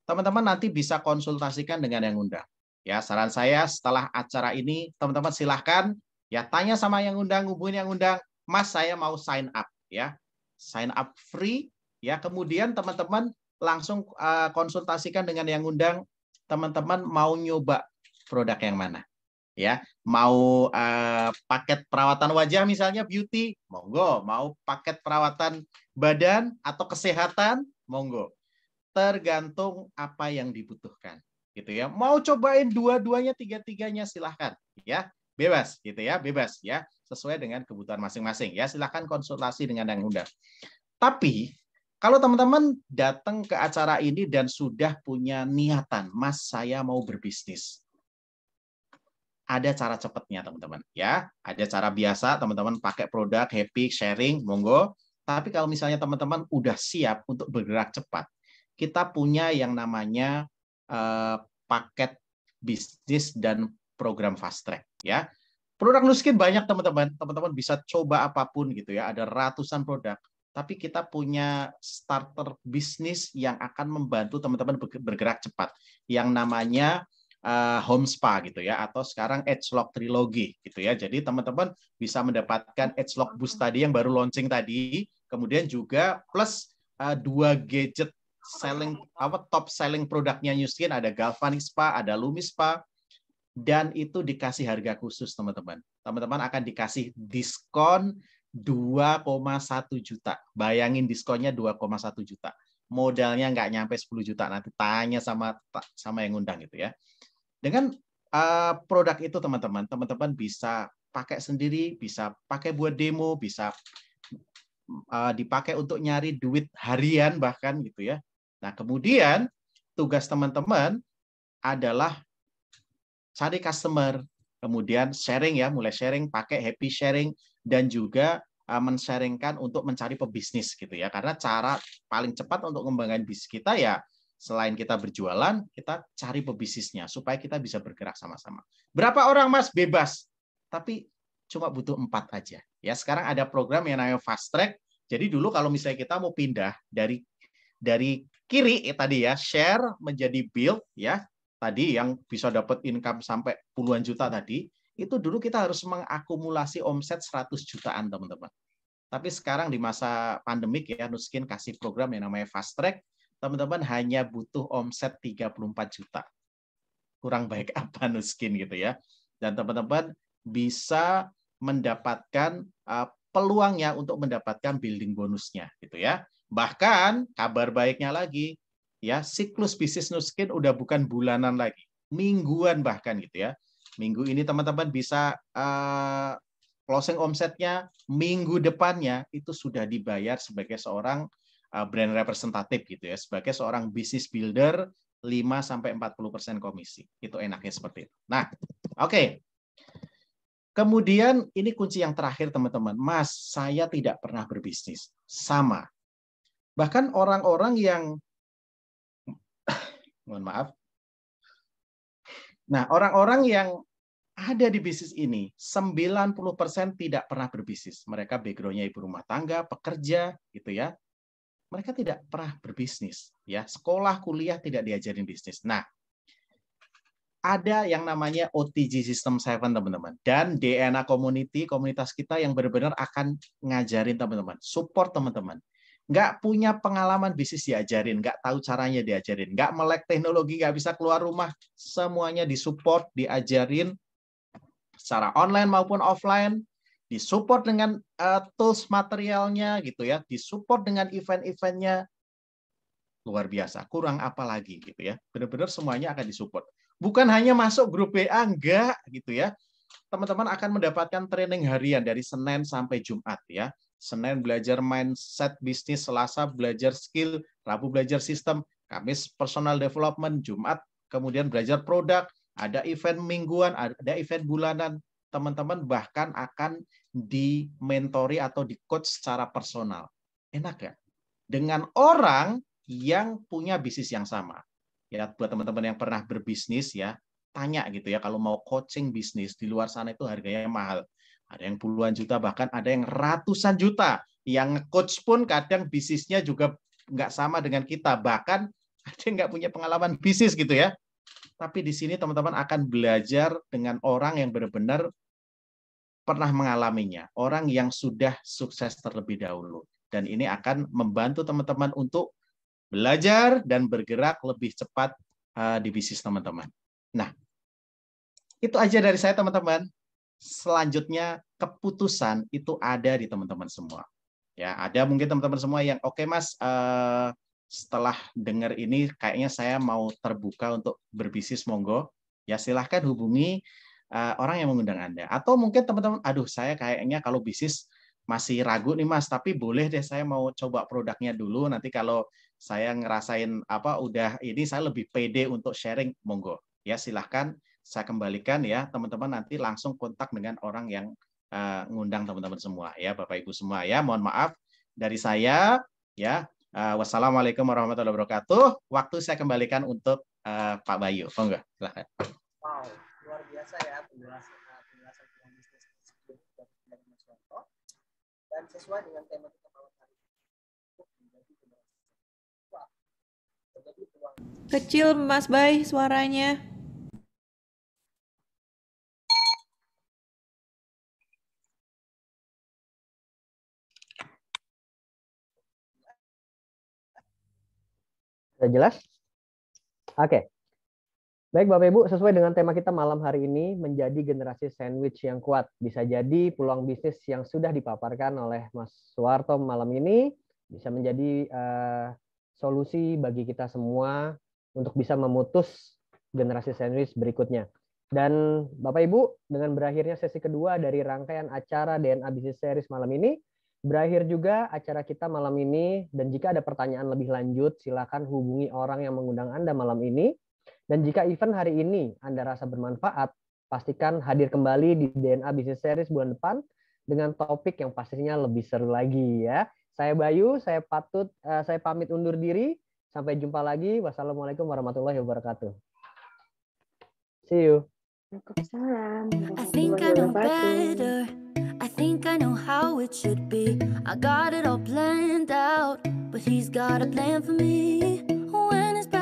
teman-teman nanti bisa konsultasikan dengan yang undang. Ya, saran saya setelah acara ini, teman-teman silahkan ya tanya sama yang undang, hubungin yang undang, Mas saya mau sign up ya. Sign up free ya. Kemudian teman-teman langsung konsultasikan dengan yang undang, teman-teman mau nyoba produk yang mana. Ya, mau paket perawatan wajah misalnya beauty, monggo. Mau paket perawatan badan atau kesehatan, monggo. Tergantung apa yang dibutuhkan, gitu ya. Mau cobain dua-duanya, tiga-tiganya silahkan, ya. Bebas, gitu ya, bebas ya. Sesuai dengan kebutuhan masing-masing, ya. Silahkan konsultasi dengan yang undang. Tapi kalau teman-teman datang ke acara ini dan sudah punya niatan, Mas saya mau berbisnis. Ada cara cepatnya teman-teman ya, ada cara biasa teman-teman pakai produk happy sharing monggo. Tapi kalau misalnya teman-teman udah siap untuk bergerak cepat, kita punya yang namanya paket bisnis dan program fast track ya. Produk Nuskin banyak teman-teman, teman-teman bisa coba apapun gitu ya, ada ratusan produk. Tapi kita punya starter bisnis yang akan membantu teman-teman bergerak cepat, yang namanya Home Spa gitu ya, atau sekarang Edgelog Trilogy gitu ya. Jadi teman-teman bisa mendapatkan Edgelog Boost tadi yang baru launching tadi, kemudian juga plus 2 gadget top selling produknya Nuskin, ada Galvanic Spa, ada Lumi Spa, dan itu dikasih harga khusus teman-teman. Teman-teman akan dikasih diskon 2,1 juta. Bayangin diskonnya 2,1 juta. Modalnya nggak nyampe 10 juta. Nanti tanya sama yang undang gitu ya. Dengan produk itu teman-teman bisa pakai sendiri, bisa pakai buat demo, bisa dipakai untuk nyari duit harian bahkan gitu ya. Nah, kemudian tugas teman-teman adalah cari customer, kemudian sharing ya, mulai sharing, pakai happy sharing, dan juga men-sharingkan untuk mencari pebisnis gitu ya. Karena cara paling cepat untuk mengembangkan bisnis kita ya, selain kita berjualan, kita cari pebisnisnya supaya kita bisa bergerak sama-sama. Berapa orang Mas? Bebas. Tapi cuma butuh 4 aja. Ya, sekarang ada program yang namanya Fast Track. Jadi dulu kalau misalnya kita mau pindah dari kiri tadi ya, share menjadi build ya. Tadi yang bisa dapat income sampai puluhan juta tadi, itu dulu kita harus mengakumulasi omset 100 jutaan, teman-teman. Tapi sekarang di masa pandemik ya, Nuskin kasih program yang namanya Fast Track, teman-teman hanya butuh omset 34 juta. Kurang baik apa Nuskin gitu ya. Dan teman-teman bisa mendapatkan peluangnya untuk mendapatkan building bonusnya gitu ya. Bahkan kabar baiknya lagi, ya siklus bisnis Nuskin udah bukan bulanan lagi, mingguan bahkan gitu ya. Minggu ini teman-teman bisa closing omsetnya, minggu depannya itu sudah dibayar sebagai seorang brand representatif gitu ya, sebagai seorang business builder 5-40% komisi. Itu enaknya seperti itu. Nah, oke. Kemudian ini kunci yang terakhir teman-teman. Mas, saya tidak pernah berbisnis. Sama. Bahkan orang-orang yang mohon maaf. Nah, orang-orang yang ada di bisnis ini, 90% tidak pernah berbisnis. Mereka background-nya ibu rumah tangga, pekerja, gitu ya. Mereka tidak pernah berbisnis. Ya, sekolah, kuliah tidak diajarin bisnis. Nah, ada yang namanya OTG System 7, teman-teman. Dan DNA Community, komunitas kita yang benar-benar akan ngajarin teman-teman. Support teman-teman. Nggak punya pengalaman bisnis diajarin, nggak tahu caranya diajarin, nggak melek teknologi, nggak bisa keluar rumah, semuanya disupport, diajarin secara online maupun offline, disupport dengan tools materialnya gitu ya, disupport dengan event-eventnya, luar biasa. Kurang apa lagi gitu ya. Benar-benar semuanya akan disupport. Bukan hanya masuk grup WA, enggak gitu ya. Teman-teman akan mendapatkan training harian dari Senin sampai Jumat ya. Senin belajar mindset bisnis, Selasa belajar skill, Rabu belajar sistem, Kamis personal development, Jumat kemudian belajar produk, ada event mingguan, ada event bulanan. Teman-teman bahkan akan di-mentori atau di-coach secara personal. Enak ya? Dengan orang yang punya bisnis yang sama. Ya, buat teman-teman yang pernah berbisnis ya, tanya gitu ya, kalau mau coaching bisnis di luar sana itu harganya mahal. Ada yang puluhan juta, bahkan ada yang ratusan juta. Yang coach pun kadang bisnisnya juga nggak sama dengan kita. Bahkan ada yang nggak punya pengalaman bisnis gitu ya. Tapi di sini teman-teman akan belajar dengan orang yang benar-benar pernah mengalaminya. Orang yang sudah sukses terlebih dahulu. Dan ini akan membantu teman-teman untuk belajar dan bergerak lebih cepat di bisnis teman-teman. Nah, itu aja dari saya teman-teman. Selanjutnya keputusan itu ada di teman-teman semua. Ya, ada mungkin teman-teman semua yang oke Mas, setelah dengar ini kayaknya saya mau terbuka untuk berbisnis, monggo. Ya silahkan hubungi orang yang mengundang Anda. Atau mungkin teman-teman, aduh saya kayaknya kalau bisnis masih ragu nih Mas, tapi boleh deh saya mau coba produknya dulu. Nanti kalau saya ngerasain udah ini saya lebih pede untuk sharing, monggo. Ya silahkan saya kembalikan ya teman-teman, nanti langsung kontak dengan orang yang ngundang teman-teman semua ya Bapak Ibu semua ya. Mohon maaf dari saya ya. Wassalamualaikum warahmatullahi wabarakatuh. Waktu saya kembalikan untuk Pak Bayu. Monggo silahkan. Wow, luar biasa ya penjelasan bisnis dari Mas Wanto. Dan sesuai dengan tema kita malam hari ini. Kecil Mas Bay suaranya. Sudah jelas? Oke. Baik Bapak Ibu, sesuai dengan tema kita malam hari ini, menjadi generasi sandwich yang kuat. Bisa jadi peluang bisnis yang sudah dipaparkan oleh Mas Suwarto malam ini bisa menjadi solusi bagi kita semua untuk bisa memutus generasi sandwich berikutnya. Dan Bapak Ibu, dengan berakhirnya sesi kedua dari rangkaian acara DNA Business Series malam ini, berakhir juga acara kita malam ini. Dan jika ada pertanyaan lebih lanjut, silakan hubungi orang yang mengundang Anda malam ini. Dan jika event hari ini Anda rasa bermanfaat, pastikan hadir kembali di DNA Business Series bulan depan dengan topik yang pastinya lebih seru lagi ya. Saya Bayu, saya pamit undur diri. Sampai jumpa lagi. Wassalamualaikum warahmatullahi wabarakatuh. See you. I think I know better. I think I know how it should be. I got it all planned out, but he's got a plan for me.